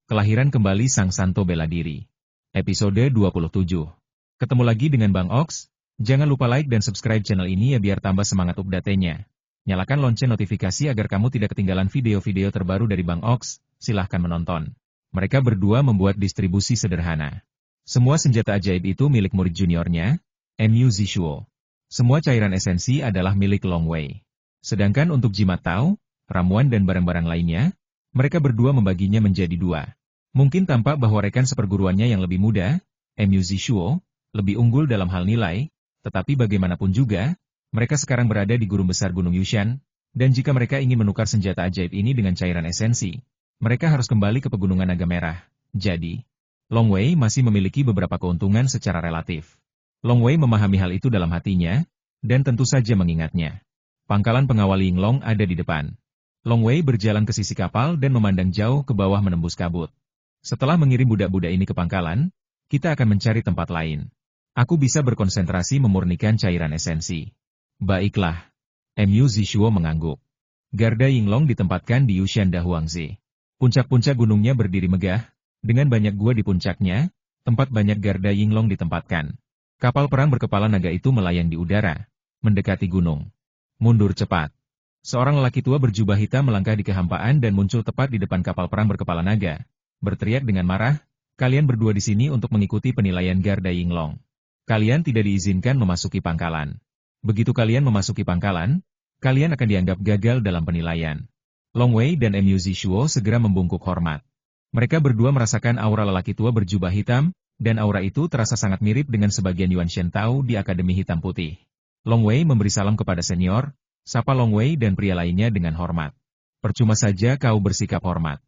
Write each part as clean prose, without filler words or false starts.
Kelahiran kembali Sang Santo Bela Diri. Episode 27. Ketemu lagi dengan Bang Ox. Jangan lupa like dan subscribe channel ini ya biar tambah semangat update-nya. Nyalakan lonceng notifikasi agar kamu tidak ketinggalan video-video terbaru dari Bang Ox. Silahkan menonton. Mereka berdua membuat distribusi sederhana. Semua senjata ajaib itu milik murid juniornya, MU Zishuo. Semua cairan esensi adalah milik Long Wei. Sedangkan untuk jimat Tao, ramuan dan barang-barang lainnya, mereka berdua membaginya menjadi dua. Mungkin tampak bahwa rekan seperguruannya yang lebih muda, MU Zishuo, lebih unggul dalam hal nilai, tetapi bagaimanapun juga, mereka sekarang berada di gurun besar Gunung Yushan, dan jika mereka ingin menukar senjata ajaib ini dengan cairan esensi, mereka harus kembali ke Pegunungan Naga Merah. Jadi, Long Wei masih memiliki beberapa keuntungan secara relatif. Long Wei memahami hal itu dalam hatinya, dan tentu saja mengingatnya. Pangkalan pengawal Yinglong ada di depan. Long Wei berjalan ke sisi kapal dan memandang jauh ke bawah menembus kabut. Setelah mengirim budak-budak ini ke pangkalan, kita akan mencari tempat lain. Aku bisa berkonsentrasi memurnikan cairan esensi. Baiklah. MU Zishuo mengangguk. Garda Yinglong ditempatkan di Yushan Dahuangzi. Puncak-puncak gunungnya berdiri megah, dengan banyak gua di puncaknya, tempat banyak garda Yinglong ditempatkan. Kapal perang berkepala naga itu melayang di udara, mendekati gunung. Mundur cepat. Seorang lelaki tua berjubah hitam melangkah di kehampaan dan muncul tepat di depan kapal perang berkepala naga. Berteriak dengan marah, kalian berdua di sini untuk mengikuti penilaian garda Yinglong. Kalian tidak diizinkan memasuki pangkalan. Begitu kalian memasuki pangkalan, kalian akan dianggap gagal dalam penilaian. Long Wei dan MU Zishuo segera membungkuk hormat. Mereka berdua merasakan aura lelaki tua berjubah hitam, dan aura itu terasa sangat mirip dengan sebagian Yuan Shen Tao di Akademi Hitam Putih. Long Wei memberi salam kepada senior, sapa Long Wei dan pria lainnya dengan hormat. Percuma saja kau bersikap hormat.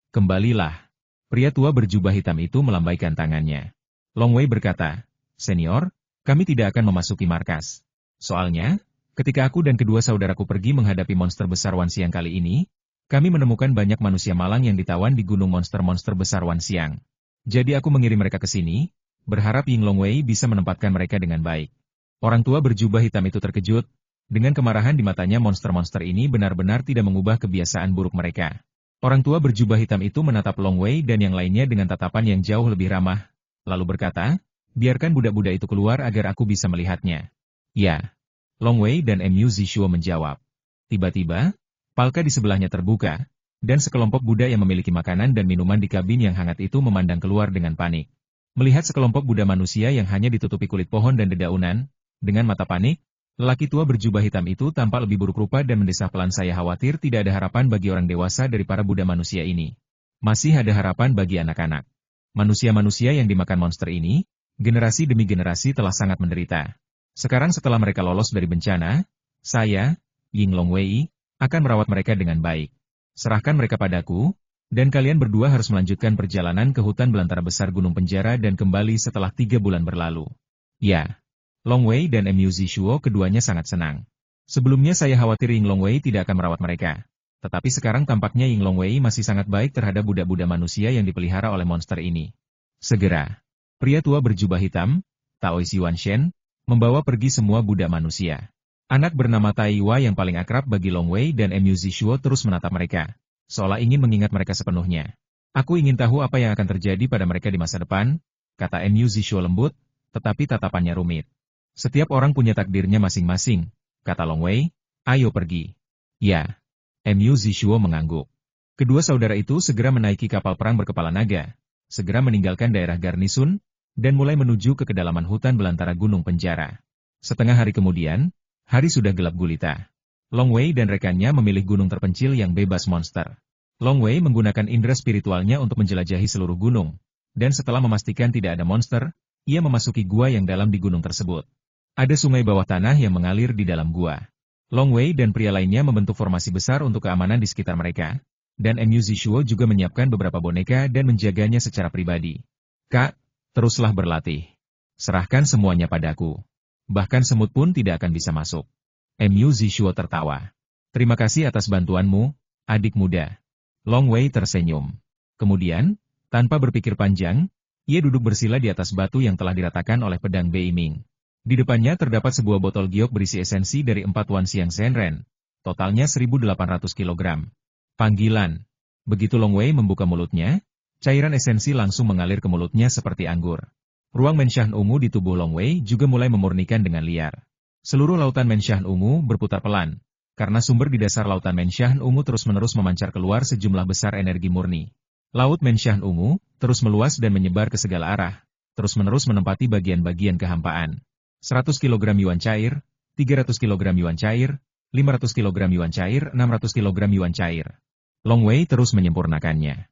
Kembalilah. Pria tua berjubah hitam itu melambaikan tangannya. Long Wei berkata, "Senior, kami tidak akan memasuki markas. Soalnya, ketika aku dan kedua saudaraku pergi menghadapi monster besar Wanxiang kali ini, kami menemukan banyak manusia malang yang ditawan di gunung monster-monster besar Wanxiang. Jadi aku mengirim mereka ke sini, berharap Yinglong Wei bisa menempatkan mereka dengan baik." Orang tua berjubah hitam itu terkejut. Dengan kemarahan di matanya monster-monster ini benar-benar tidak mengubah kebiasaan buruk mereka. Orang tua berjubah hitam itu menatap Long Wei dan yang lainnya dengan tatapan yang jauh lebih ramah, lalu berkata, "Biarkan budak-budak itu keluar agar aku bisa melihatnya." "Ya." Long Wei dan MU Zishuo menjawab. Tiba-tiba, palka di sebelahnya terbuka, dan sekelompok budak yang memiliki makanan dan minuman di kabin yang hangat itu memandang keluar dengan panik. Melihat sekelompok budak manusia yang hanya ditutupi kulit pohon dan dedaunan, dengan mata panik, lelaki tua berjubah hitam itu tampak lebih buruk rupa dan mendesah pelan, "Saya khawatir tidak ada harapan bagi orang dewasa dari para budak manusia ini. Masih ada harapan bagi anak-anak. Manusia-manusia yang dimakan monster ini, generasi demi generasi telah sangat menderita. Sekarang setelah mereka lolos dari bencana, saya, Yinglong Wei, akan merawat mereka dengan baik. Serahkan mereka padaku, dan kalian berdua harus melanjutkan perjalanan ke hutan belantara besar gunung penjara dan kembali setelah 3 bulan berlalu." "Ya." Long Wei dan MU Zishuo keduanya sangat senang. Sebelumnya saya khawatir Yinglong Wei tidak akan merawat mereka. Tetapi sekarang tampaknya Yinglong Wei masih sangat baik terhadap budak-budak manusia yang dipelihara oleh monster ini. Segera, pria tua berjubah hitam, Taois Yuan Shen, membawa pergi semua budak manusia. Anak bernama Taiwa yang paling akrab bagi Long Wei dan MU Zishuo terus menatap mereka, seolah ingin mengingat mereka sepenuhnya. "Aku ingin tahu apa yang akan terjadi pada mereka di masa depan," kata MU Zishuo lembut, tetapi tatapannya rumit. "Setiap orang punya takdirnya masing-masing," kata Long Wei, "ayo pergi." "Ya." MU Zishuo mengangguk. Kedua saudara itu segera menaiki kapal perang berkepala naga, segera meninggalkan daerah garnisun, dan mulai menuju ke kedalaman hutan belantara gunung penjara. Setengah hari kemudian, hari sudah gelap gulita. Long Wei dan rekannya memilih gunung terpencil yang bebas monster. Long Wei menggunakan indera spiritualnya untuk menjelajahi seluruh gunung, dan setelah memastikan tidak ada monster, ia memasuki gua yang dalam di gunung tersebut. Ada sungai bawah tanah yang mengalir di dalam gua. Long Wei dan pria lainnya membentuk formasi besar untuk keamanan di sekitar mereka, dan MU Zishuo juga menyiapkan beberapa boneka dan menjaganya secara pribadi. "Kak, teruslah berlatih. Serahkan semuanya padaku. Bahkan semut pun tidak akan bisa masuk." MU Zishuo tertawa. "Terima kasih atas bantuanmu, adik muda." Long Wei tersenyum. Kemudian, tanpa berpikir panjang, ia duduk bersila di atas batu yang telah diratakan oleh pedang Bei Ming. Di depannya terdapat sebuah botol giok berisi esensi dari 4 Wanxiang Senren. Totalnya 1.800 kg. Panggilan. Begitu Long Wei membuka mulutnya, Cairan esensi langsung mengalir ke mulutnya seperti anggur. Ruang menshan ungu di tubuh Long Wei juga mulai memurnikan dengan liar. Seluruh lautan menshan ungu berputar pelan, karena sumber di dasar lautan menshan ungu terus-menerus memancar keluar sejumlah besar energi murni. Laut menshan ungu terus meluas dan menyebar ke segala arah, terus-menerus menempati bagian-bagian kehampaan. 100 kg yuan cair, 300 kg yuan cair, 500 kg yuan cair, 600 kg yuan cair. Long Wei terus menyempurnakannya.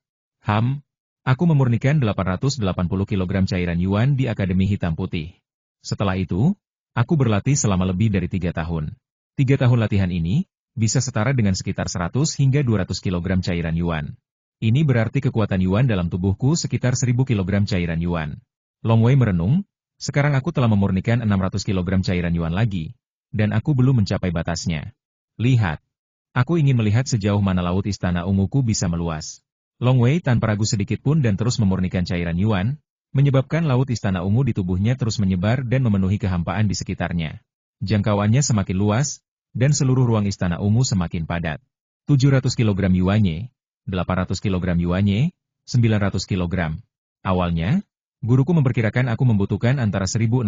Aku memurnikan 880 kg cairan yuan di Akademi Hitam Putih. Setelah itu, aku berlatih selama lebih dari 3 tahun. 3 tahun latihan ini, bisa setara dengan sekitar 100 hingga 200 kg cairan yuan. Ini berarti kekuatan yuan dalam tubuhku sekitar 1000 kg cairan yuan. Long Wei merenung, sekarang aku telah memurnikan 600 kg cairan yuan lagi, dan aku belum mencapai batasnya. Lihat, aku ingin melihat sejauh mana laut istana unguku bisa meluas. Long Wei tanpa ragu sedikit pun dan terus memurnikan cairan yuan, menyebabkan laut istana ungu di tubuhnya terus menyebar dan memenuhi kehampaan di sekitarnya. Jangkauannya semakin luas, dan seluruh ruang istana ungu semakin padat. 700 kg yuanye, 800 kg yuanye, 900 kg. Awalnya, guruku memperkirakan aku membutuhkan antara 1.600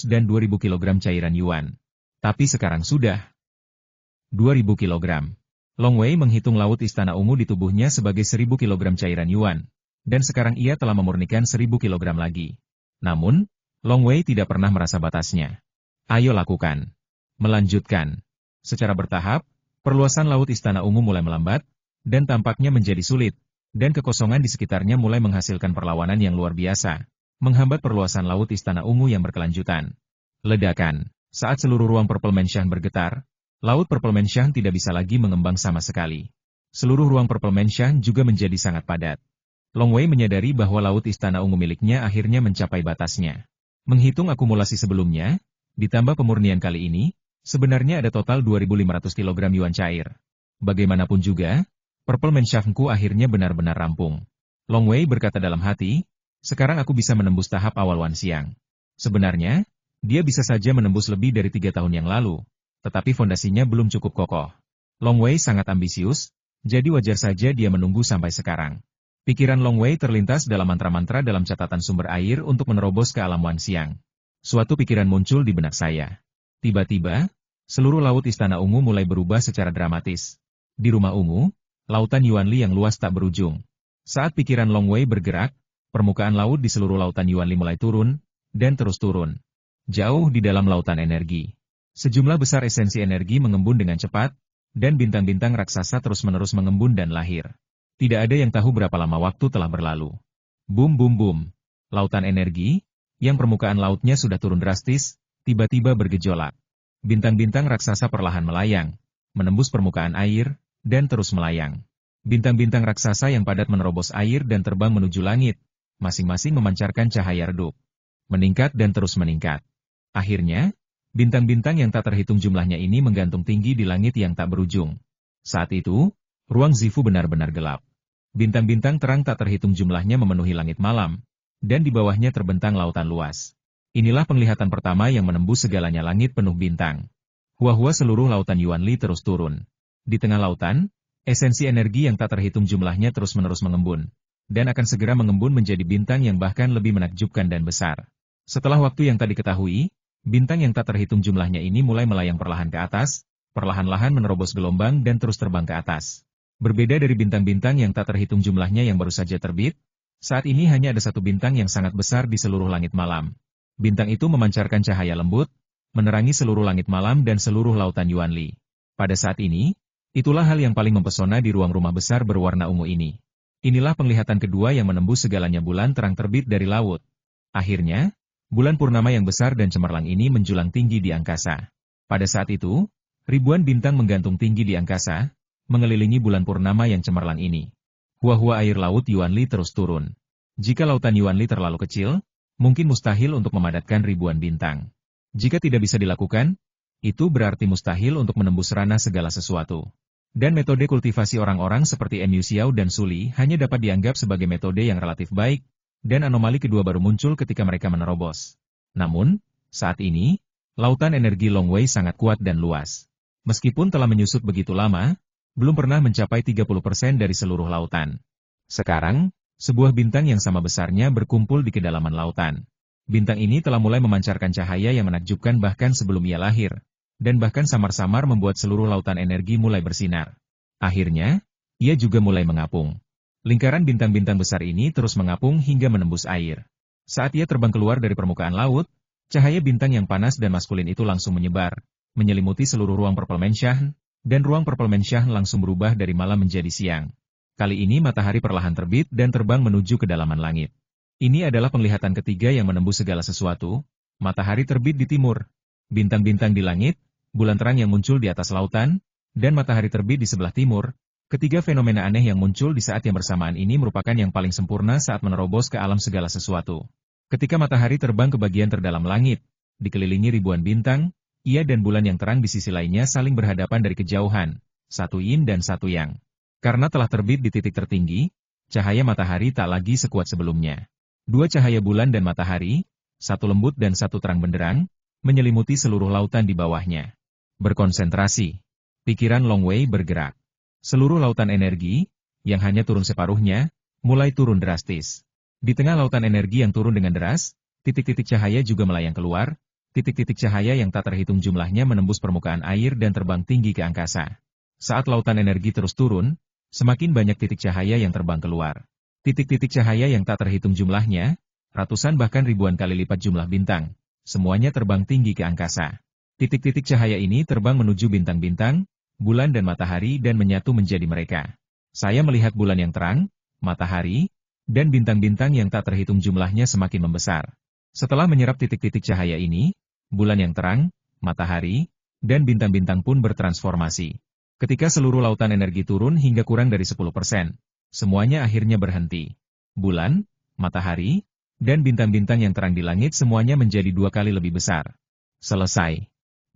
dan 2.000 kg cairan yuan. Tapi sekarang sudah 2.000 kg. Long Wei menghitung laut istana ungu di tubuhnya sebagai 1.000 kg cairan yuan, dan sekarang ia telah memurnikan 1.000 kg lagi. Namun, Long Wei tidak pernah merasa batasnya. Ayo lakukan. Melanjutkan. Secara bertahap, perluasan laut istana ungu mulai melambat, dan tampaknya menjadi sulit, dan kekosongan di sekitarnya mulai menghasilkan perlawanan yang luar biasa, menghambat perluasan laut istana ungu yang berkelanjutan. Ledakan. Saat seluruh ruang Purple Mansion bergetar, Laut Purple Mansion tidak bisa lagi mengembang sama sekali. Seluruh ruang Purple Mansion juga menjadi sangat padat. Long Wei menyadari bahwa laut istana ungu miliknya akhirnya mencapai batasnya. Menghitung akumulasi sebelumnya, ditambah pemurnian kali ini, sebenarnya ada total 2.500 kg yuan cair. Bagaimanapun juga, Purple Mansionku akhirnya benar-benar rampung. Long Wei berkata dalam hati, sekarang aku bisa menembus tahap awal Wan Xiang. Sebenarnya, dia bisa saja menembus lebih dari 3 tahun yang lalu. Tetapi fondasinya belum cukup kokoh. Long Wei sangat ambisius, jadi wajar saja dia menunggu sampai sekarang. Pikiran Long Wei terlintas dalam mantra-mantra dalam catatan sumber air untuk menerobos ke alam Wan Xiang. Suatu pikiran muncul di benak saya. Tiba-tiba, seluruh laut istana ungu mulai berubah secara dramatis. Di rumah ungu, lautan Yuanli yang luas tak berujung. Saat pikiran Long Wei bergerak, permukaan laut di seluruh lautan Yuanli mulai turun, dan terus turun. Jauh di dalam lautan energi. Sejumlah besar esensi energi mengembun dengan cepat, dan bintang-bintang raksasa terus-menerus mengembun dan lahir. Tidak ada yang tahu berapa lama waktu telah berlalu. Boom boom boom. Lautan energi, yang permukaan lautnya sudah turun drastis, tiba-tiba bergejolak. Bintang-bintang raksasa perlahan melayang, menembus permukaan air, dan terus melayang. Bintang-bintang raksasa yang padat menerobos air dan terbang menuju langit, masing-masing memancarkan cahaya redup. Meningkat dan terus meningkat. Akhirnya, bintang-bintang yang tak terhitung jumlahnya ini menggantung tinggi di langit yang tak berujung. Saat itu, ruang Zifu benar-benar gelap. Bintang-bintang terang tak terhitung jumlahnya memenuhi langit malam, dan di bawahnya terbentang lautan luas. Inilah penglihatan pertama yang menembus segalanya langit penuh bintang. Hua-hua seluruh lautan Yuanli terus turun. Di tengah lautan, esensi energi yang tak terhitung jumlahnya terus-menerus mengembun, dan akan segera mengembun menjadi bintang yang bahkan lebih menakjubkan dan besar. Setelah waktu yang tak diketahui, bintang yang tak terhitung jumlahnya ini mulai melayang perlahan ke atas, perlahan-lahan menerobos gelombang dan terus terbang ke atas. Berbeda dari bintang-bintang yang tak terhitung jumlahnya yang baru saja terbit, saat ini hanya ada satu bintang yang sangat besar di seluruh langit malam. Bintang itu memancarkan cahaya lembut, menerangi seluruh langit malam dan seluruh lautan Yuanli. Pada saat ini, itulah hal yang paling mempesona di ruang rumah besar berwarna ungu ini. Inilah penglihatan kedua yang menembus segalanya bulan terang terbit dari laut. Akhirnya, bulan purnama yang besar dan cemerlang ini menjulang tinggi di angkasa. Pada saat itu, ribuan bintang menggantung tinggi di angkasa, mengelilingi bulan purnama yang cemerlang ini. Hua-hua air laut Yuanli terus turun. Jika lautan Yuanli terlalu kecil, mungkin mustahil untuk memadatkan ribuan bintang. Jika tidak bisa dilakukan, itu berarti mustahil untuk menembus ranah segala sesuatu. Dan metode kultivasi orang-orang seperti Mu Xiao dan Suli hanya dapat dianggap sebagai metode yang relatif baik, dan anomali kedua baru muncul ketika mereka menerobos. Namun, saat ini, lautan energi Long Wei sangat kuat dan luas. Meskipun telah menyusut begitu lama, belum pernah mencapai 30% dari seluruh lautan. Sekarang, Sebuah bintang yang sama besarnya berkumpul di kedalaman lautan. Bintang ini telah mulai memancarkan cahaya yang menakjubkan bahkan sebelum ia lahir, dan bahkan samar-samar membuat seluruh lautan energi mulai bersinar. Akhirnya, ia juga mulai mengapung. Lingkaran bintang-bintang besar ini terus mengapung hingga menembus air. Saat ia terbang keluar dari permukaan laut, cahaya bintang yang panas dan maskulin itu langsung menyebar, menyelimuti seluruh ruang Perpelmensyahn, dan ruang Perpelmensyahn langsung berubah dari malam menjadi siang. Kali ini matahari perlahan terbit dan terbang menuju kedalaman langit. Ini adalah penglihatan ketiga yang menembus segala sesuatu. Matahari terbit di timur, bintang-bintang di langit, bulan terang yang muncul di atas lautan, dan matahari terbit di sebelah timur. Ketiga fenomena aneh yang muncul di saat yang bersamaan ini merupakan yang paling sempurna saat menerobos ke alam segala sesuatu. Ketika matahari terbang ke bagian terdalam langit, dikelilingi ribuan bintang, ia dan bulan yang terang di sisi lainnya saling berhadapan dari kejauhan, satu yin dan satu yang. Karena telah terbit di titik tertinggi, cahaya matahari tak lagi sekuat sebelumnya. Dua cahaya bulan dan matahari, satu lembut dan satu terang benderang, menyelimuti seluruh lautan di bawahnya. Berkonsentrasi. Pikiran Long Wei bergerak. Seluruh lautan energi, yang hanya turun separuhnya, mulai turun drastis. Di tengah lautan energi yang turun dengan deras, titik-titik cahaya juga melayang keluar, titik-titik cahaya yang tak terhitung jumlahnya menembus permukaan air dan terbang tinggi ke angkasa. Saat lautan energi terus turun, semakin banyak titik cahaya yang terbang keluar. Titik-titik cahaya yang tak terhitung jumlahnya, ratusan bahkan ribuan kali lipat jumlah bintang, semuanya terbang tinggi ke angkasa. Titik-titik cahaya ini terbang menuju bintang-bintang, bulan dan matahari dan menyatu menjadi mereka. Saya melihat bulan yang terang, matahari, dan bintang-bintang yang tak terhitung jumlahnya semakin membesar. Setelah menyerap titik-titik cahaya ini, bulan yang terang, matahari, dan bintang-bintang pun bertransformasi. Ketika seluruh lautan energi turun hingga kurang dari 10%, semuanya akhirnya berhenti. Bulan, matahari, dan bintang-bintang yang terang di langit semuanya menjadi 2 kali lebih besar. Selesai.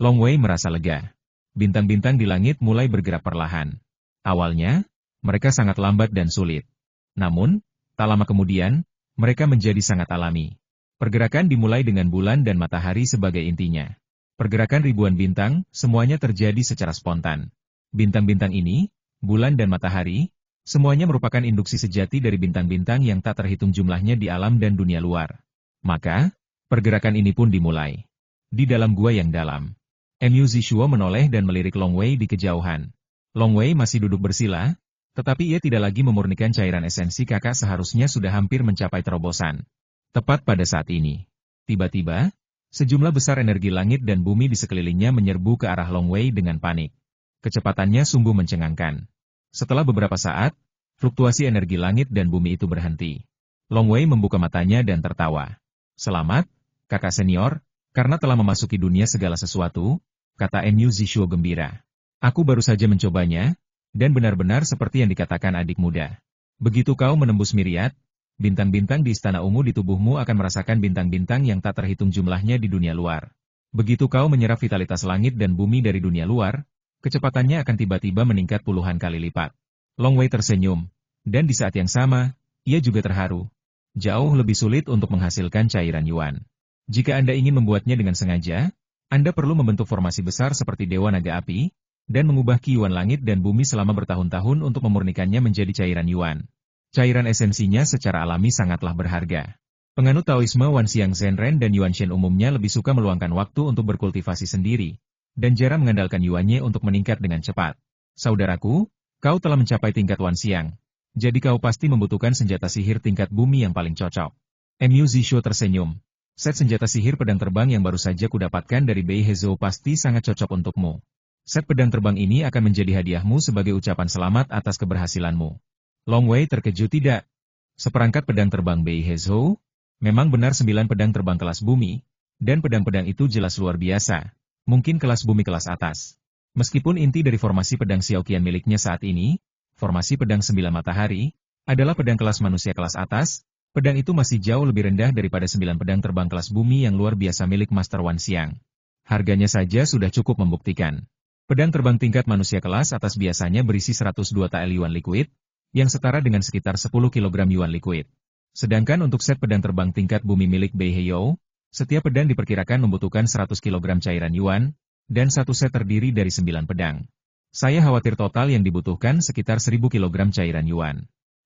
Long Wei merasa lega. Bintang-bintang di langit mulai bergerak perlahan. Awalnya, mereka sangat lambat dan sulit. Namun, tak lama kemudian, mereka menjadi sangat alami. Pergerakan dimulai dengan bulan dan matahari sebagai intinya. Pergerakan ribuan bintang, semuanya terjadi secara spontan. Bintang-bintang ini, bulan dan matahari, semuanya merupakan induksi sejati dari bintang-bintang yang tak terhitung jumlahnya di alam dan dunia luar. Maka, pergerakan ini pun dimulai. Di dalam gua yang dalam, Mu Zishuo menoleh dan melirik Long Wei di kejauhan. Long Wei masih duduk bersila, tetapi ia tidak lagi memurnikan cairan esensi kakak seharusnya sudah hampir mencapai terobosan. Tepat pada saat ini, tiba-tiba, sejumlah besar energi langit dan bumi di sekelilingnya menyerbu ke arah Long Wei dengan panik. Kecepatannya sungguh mencengangkan. Setelah beberapa saat, fluktuasi energi langit dan bumi itu berhenti. Long Wei membuka matanya dan tertawa. Selamat, kakak senior, karena telah memasuki dunia segala sesuatu, kata Mu Zishuo gembira. Aku baru saja mencobanya, dan benar-benar seperti yang dikatakan adik muda. Begitu kau menembus Myriad, bintang-bintang di istana ungu di tubuhmu akan merasakan bintang-bintang yang tak terhitung jumlahnya di dunia luar. Begitu kau menyerap vitalitas langit dan bumi dari dunia luar, kecepatannya akan tiba-tiba meningkat puluhan kali lipat. Long Wei tersenyum, dan di saat yang sama, ia juga terharu. Jauh lebih sulit untuk menghasilkan cairan Yuan. Jika Anda ingin membuatnya dengan sengaja, Anda perlu membentuk formasi besar seperti Dewa Naga Api, dan mengubah Yuan langit dan bumi selama bertahun-tahun untuk memurnikannya menjadi cairan Yuan. Cairan esensinya secara alami sangatlah berharga. Penganut Taoisme Wanxiang Zhenren dan Yuan Shen umumnya lebih suka meluangkan waktu untuk berkultivasi sendiri, dan jarang mengandalkan Yuannya untuk meningkat dengan cepat. Saudaraku, kau telah mencapai tingkat Wanxiang. Jadi kau pasti membutuhkan senjata sihir tingkat bumi yang paling cocok. Mu Zishuo tersenyum. Set senjata sihir pedang terbang yang baru saja kudapatkan dari Bei Hezhou pasti sangat cocok untukmu. Set pedang terbang ini akan menjadi hadiahmu sebagai ucapan selamat atas keberhasilanmu. Long Wei terkejut tidak. Seperangkat pedang terbang Bei Hezhou, memang benar 9 pedang terbang kelas bumi, dan pedang-pedang itu jelas luar biasa. Mungkin kelas bumi kelas atas. Meskipun inti dari formasi pedang Xiaoqian miliknya saat ini, formasi pedang 9 matahari, adalah pedang kelas manusia kelas atas, pedang itu masih jauh lebih rendah daripada 9 pedang terbang kelas bumi yang luar biasa milik Master Wanxiang. Harganya saja sudah cukup membuktikan. Pedang terbang tingkat manusia kelas atas biasanya berisi 102 tael Yuan liquid, yang setara dengan sekitar 10 kg Yuan liquid. Sedangkan untuk set pedang terbang tingkat bumi milik Bei Heyou, setiap pedang diperkirakan membutuhkan 100 kg cairan Yuan, dan satu set terdiri dari 9 pedang. Saya khawatir total yang dibutuhkan sekitar 1000 kg cairan Yuan.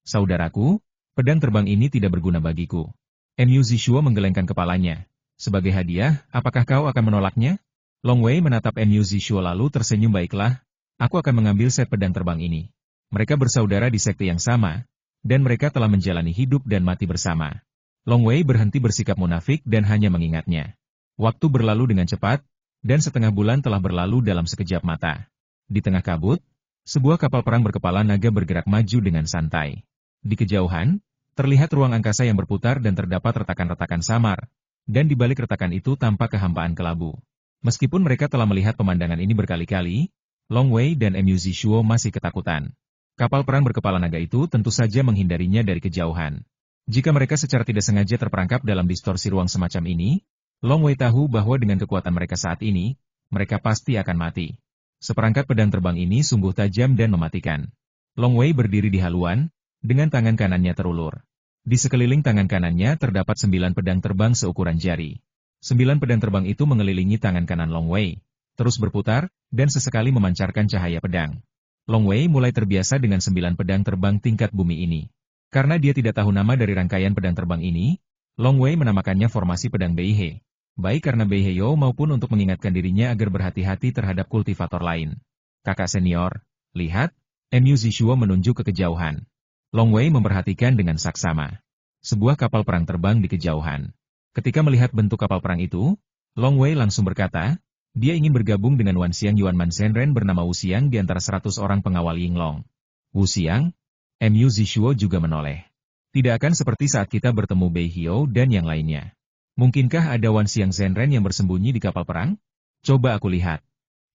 Saudaraku, Pedang terbang ini tidak berguna bagiku. Mu Zishuo menggelengkan kepalanya. Sebagai hadiah, apakah kau akan menolaknya? Long Wei menatap Mu Zishuo lalu tersenyum. Baiklah, aku akan mengambil set pedang terbang ini. Mereka bersaudara di sekte yang sama, dan mereka telah menjalani hidup dan mati bersama. Long Wei berhenti bersikap munafik dan hanya mengingatnya. Waktu berlalu dengan cepat, dan setengah bulan telah berlalu dalam sekejap mata. Di tengah kabut, sebuah kapal perang berkepala naga bergerak maju dengan santai. Di kejauhan, terlihat ruang angkasa yang berputar dan terdapat retakan-retakan samar, dan di balik retakan itu tampak kehampaan kelabu. Meskipun mereka telah melihat pemandangan ini berkali-kali, Long Wei dan Mu Zishuo masih ketakutan. Kapal perang berkepala naga itu tentu saja menghindarinya dari kejauhan. Jika mereka secara tidak sengaja terperangkap dalam distorsi ruang semacam ini, Long Wei tahu bahwa dengan kekuatan mereka saat ini, mereka pasti akan mati. Seperangkat pedang terbang ini sungguh tajam dan mematikan. Long Wei berdiri di haluan, dengan tangan kanannya terulur. Di sekeliling tangan kanannya terdapat 9 pedang terbang seukuran jari. 9 pedang terbang itu mengelilingi tangan kanan Long Wei, terus berputar, dan sesekali memancarkan cahaya pedang. Long Wei mulai terbiasa dengan 9 pedang terbang tingkat bumi ini. Karena dia tidak tahu nama dari rangkaian pedang terbang ini, Long Wei menamakannya formasi pedang Beihe. Baik karena Beiheyou maupun untuk mengingatkan dirinya agar berhati-hati terhadap kultivator lain. Kakak senior, lihat, Mu Zishuo menunjuk ke kejauhan. Long Wei memperhatikan dengan saksama. Sebuah kapal perang terbang di kejauhan. Ketika melihat bentuk kapal perang itu, Long Wei langsung berkata, dia ingin bergabung dengan Wan Xiang Yuan Man Zhenren bernama Wu Xiang di antara 100 orang pengawal Yinglong. Wu Xiang? Mu Zishuo juga menoleh. Tidak akan seperti saat kita bertemu Beiheyou dan yang lainnya. Mungkinkah ada Wan Xiang Zhenren yang bersembunyi di kapal perang? Coba aku lihat.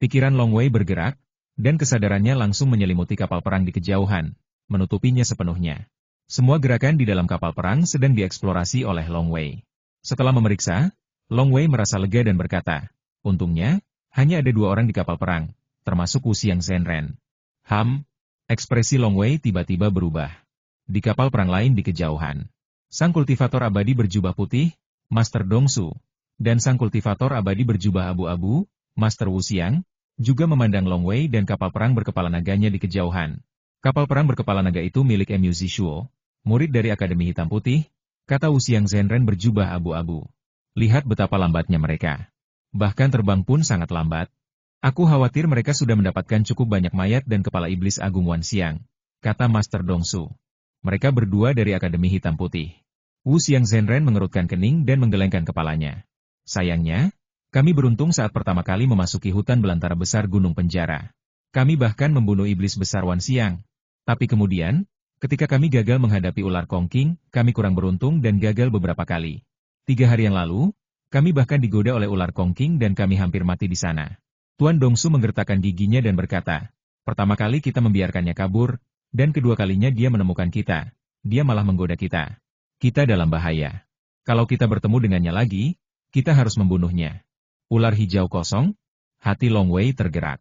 Pikiran Long Wei bergerak, dan kesadarannya langsung menyelimuti kapal perang di kejauhan, menutupinya sepenuhnya. Semua gerakan di dalam kapal perang sedang dieksplorasi oleh Long Wei. Setelah memeriksa, Long Wei merasa lega dan berkata, untungnya, hanya ada 2 orang di kapal perang, termasuk Wu Xiang Zhenren. Ekspresi Long Wei tiba-tiba berubah. Di kapal perang lain di kejauhan, sang kultivator abadi berjubah putih, Master Dongsu, dan sang kultivator abadi berjubah abu-abu, Master Wu Xiang, juga memandang Long Wei dan kapal perang berkepala naganya di kejauhan. Kapal perang berkepala naga itu milik Mu Zishuo, murid dari Akademi Hitam Putih, kata Wu Xiang Zhenren berjubah abu-abu. Lihat betapa lambatnya mereka. Bahkan terbang pun sangat lambat. Aku khawatir mereka sudah mendapatkan cukup banyak mayat dan kepala iblis agung Wan Xiang, kata Master Dongsu. Mereka berdua dari Akademi Hitam Putih. Wu Xiang Zhenren mengerutkan kening dan menggelengkan kepalanya. Sayangnya, kami beruntung saat pertama kali memasuki hutan belantara besar Gunung Penjara. Kami bahkan membunuh iblis besar Wan Xiang. Tapi kemudian, ketika kami gagal menghadapi ular kongking, kami kurang beruntung dan gagal beberapa kali. 3 hari yang lalu, kami bahkan digoda oleh ular kongking dan kami hampir mati di sana. Tuan Dongsu menggertakkan giginya dan berkata, pertama kali kita membiarkannya kabur, dan kedua kalinya dia menemukan kita. Dia malah menggoda kita. Kita dalam bahaya. Kalau kita bertemu dengannya lagi, kita harus membunuhnya. Ular hijau kosong? Hati Long Wei tergerak.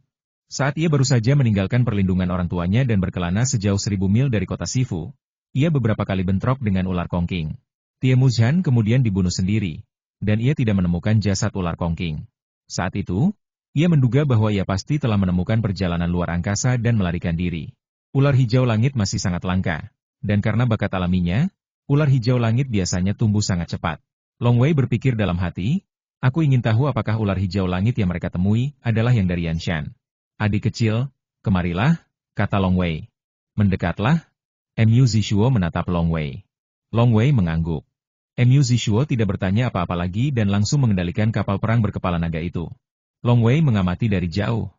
Saat ia baru saja meninggalkan perlindungan orang tuanya dan berkelana sejauh 1000 mil dari kota Sifu, ia beberapa kali bentrok dengan ular kongking. Tie Muzhan kemudian dibunuh sendiri, dan ia tidak menemukan jasad ular kongking. Saat itu, ia menduga bahwa ia pasti telah menemukan perjalanan luar angkasa dan melarikan diri. Ular hijau langit masih sangat langka, dan karena bakat alaminya, ular hijau langit biasanya tumbuh sangat cepat. Long Wei berpikir dalam hati, aku ingin tahu apakah ular hijau langit yang mereka temui adalah yang dari Yanshan. Adik kecil, kemarilah, kata Long Wei. Mendekatlah. Mu Zishuo menatap Long Wei. Long Wei mengangguk. Mu Zishuo tidak bertanya apa-apa lagi dan langsung mengendalikan kapal perang berkepala naga itu. Long Wei mengamati dari jauh.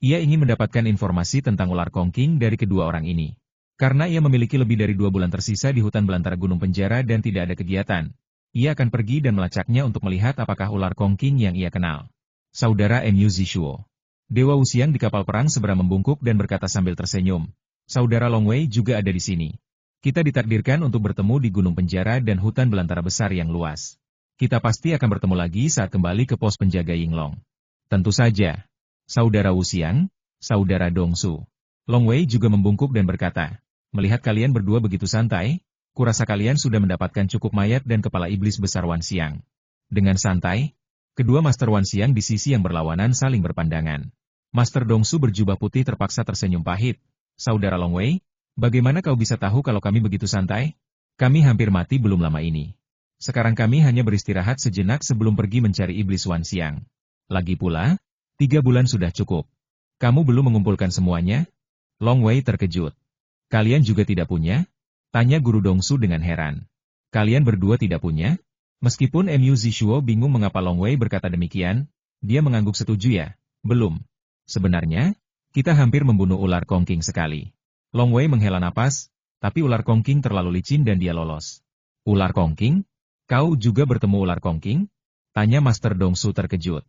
Ia ingin mendapatkan informasi tentang ular kongking dari kedua orang ini. Karena ia memiliki lebih dari 2 bulan tersisa di hutan belantara Gunung Penjara dan tidak ada kegiatan, ia akan pergi dan melacaknya untuk melihat apakah ular kongking yang ia kenal. Saudara Mu Zishuo. Dewa Wu Xiang di kapal perang segera membungkuk dan berkata sambil tersenyum. Saudara Long Wei juga ada di sini. Kita ditakdirkan untuk bertemu di Gunung Penjara dan hutan belantara besar yang luas. Kita pasti akan bertemu lagi saat kembali ke pos penjaga Yinglong. Tentu saja. Saudara Wu Xiang, Saudara Dongsu. Long Wei juga membungkuk dan berkata, melihat kalian berdua begitu santai, kurasa kalian sudah mendapatkan cukup mayat dan kepala iblis besar Wan Xiang. Dengan santai, kedua Master Wan Xiang di sisi yang berlawanan saling berpandangan. Master Dongsu berjubah putih terpaksa tersenyum pahit. Saudara Long Wei, bagaimana kau bisa tahu kalau kami begitu santai? Kami hampir mati belum lama ini. Sekarang kami hanya beristirahat sejenak sebelum pergi mencari iblis Wan Xiang. Lagi pula, 3 bulan sudah cukup. Kamu belum mengumpulkan semuanya? Long Wei terkejut. Kalian juga tidak punya? Tanya Guru Dongsu dengan heran. Kalian berdua tidak punya? Meskipun Mu Zishuo bingung mengapa Long Wei berkata demikian, dia mengangguk setuju ya. Belum. Sebenarnya, kita hampir membunuh ular kongking sekali. Long Wei menghela napas, tapi ular kongking terlalu licin dan dia lolos. Ular kongking? Kau juga bertemu ular kongking? Tanya Master Dongsu terkejut.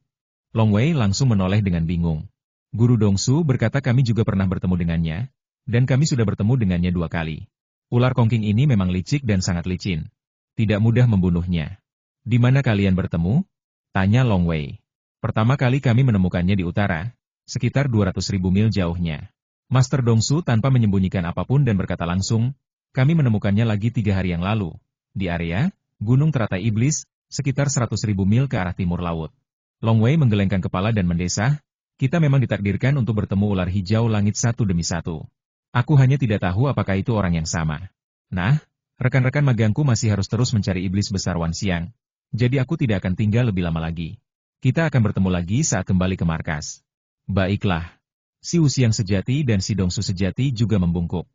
Long Wei langsung menoleh dengan bingung. Guru Dongsu berkata kami juga pernah bertemu dengannya, dan kami sudah bertemu dengannya 2 kali. Ular kongking ini memang licik dan sangat licin. Tidak mudah membunuhnya. Di mana kalian bertemu? Tanya Long Wei. Pertama kali kami menemukannya di utara, sekitar 200.000 mil jauhnya. Master Dongsu tanpa menyembunyikan apapun dan berkata langsung, kami menemukannya lagi 3 hari yang lalu, di area Gunung Teratai Iblis, sekitar 100.000 mil ke arah timur laut. Long Wei menggelengkan kepala dan mendesah, kita memang ditakdirkan untuk bertemu ular hijau langit satu demi satu. Aku hanya tidak tahu apakah itu orang yang sama. Nah, rekan-rekan magangku masih harus terus mencari iblis besar Wan Xiang. Jadi aku tidak akan tinggal lebih lama lagi. Kita akan bertemu lagi saat kembali ke markas. Baiklah. Si Wu Xiang sejati dan si Dongsu sejati juga membungkuk.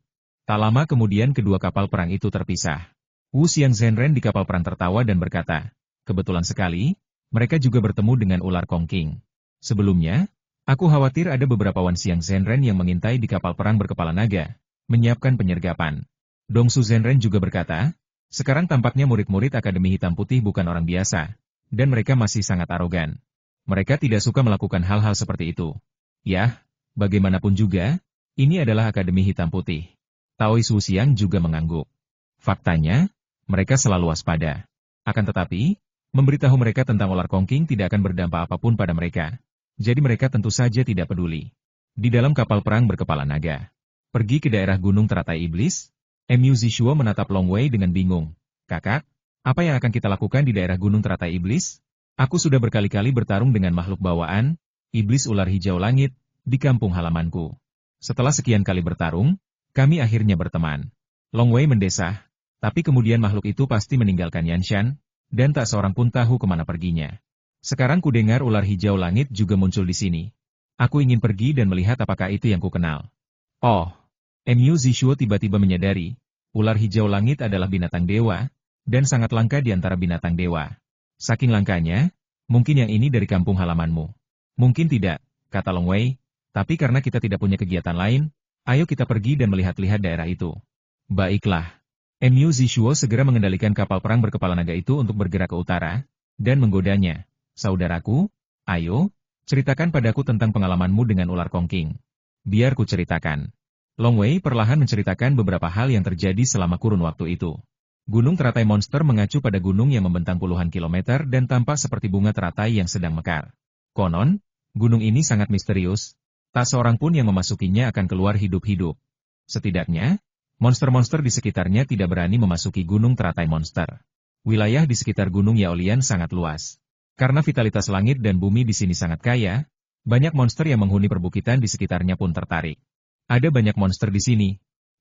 Tak lama kemudian kedua kapal perang itu terpisah. Wu Xiang Zhenren di kapal perang tertawa dan berkata, kebetulan sekali, mereka juga bertemu dengan ular kongking. Sebelumnya, aku khawatir ada beberapa Wan Xiang Zhenren yang mengintai di kapal perang berkepala naga, menyiapkan penyergapan. Dongsu Zhenren juga berkata, sekarang tampaknya murid-murid Akademi Hitam Putih bukan orang biasa, dan mereka masih sangat arogan. Mereka tidak suka melakukan hal-hal seperti itu. Yah, bagaimanapun juga, ini adalah Akademi Hitam Putih. Taois Wu Xiang juga mengangguk. Faktanya, mereka selalu waspada. Akan tetapi, memberitahu mereka tentang ular kongking tidak akan berdampak apapun pada mereka. Jadi mereka tentu saja tidak peduli. Di dalam kapal perang berkepala naga. Pergi ke daerah Gunung Teratai Iblis? Mu Zishuo menatap Long Wei dengan bingung. Kakak, apa yang akan kita lakukan di daerah Gunung Teratai Iblis? Aku sudah berkali-kali bertarung dengan makhluk bawaan, iblis ular hijau langit, di kampung halamanku. Setelah sekian kali bertarung, kami akhirnya berteman. Long Wei mendesah, tapi kemudian makhluk itu pasti meninggalkan Yanshan, dan tak seorang pun tahu kemana perginya. Sekarang ku dengar ular hijau langit juga muncul di sini. Aku ingin pergi dan melihat apakah itu yang ku kenal. Oh, Mu Zishuo tiba-tiba menyadari, ular hijau langit adalah binatang dewa, dan sangat langka di antara binatang dewa. Saking langkanya, mungkin yang ini dari kampung halamanmu. Mungkin tidak, kata Long Wei, tapi karena kita tidak punya kegiatan lain, ayo kita pergi dan melihat-lihat daerah itu. Baiklah. Mu Zishuo segera mengendalikan kapal perang berkepala naga itu untuk bergerak ke utara, dan menggodanya. Saudaraku, ayo, ceritakan padaku tentang pengalamanmu dengan ular kongking. Biar ku ceritakan. Long Wei perlahan menceritakan beberapa hal yang terjadi selama kurun waktu itu. Gunung teratai monster mengacu pada gunung yang membentang puluhan kilometer dan tampak seperti bunga teratai yang sedang mekar. Konon, gunung ini sangat misterius, tak seorang pun yang memasukinya akan keluar hidup-hidup. Setidaknya, monster-monster di sekitarnya tidak berani memasuki gunung teratai monster. Wilayah di sekitar gunung Yaolian sangat luas. Karena vitalitas langit dan bumi di sini sangat kaya, banyak monster yang menghuni perbukitan di sekitarnya pun tertarik. Ada banyak monster di sini,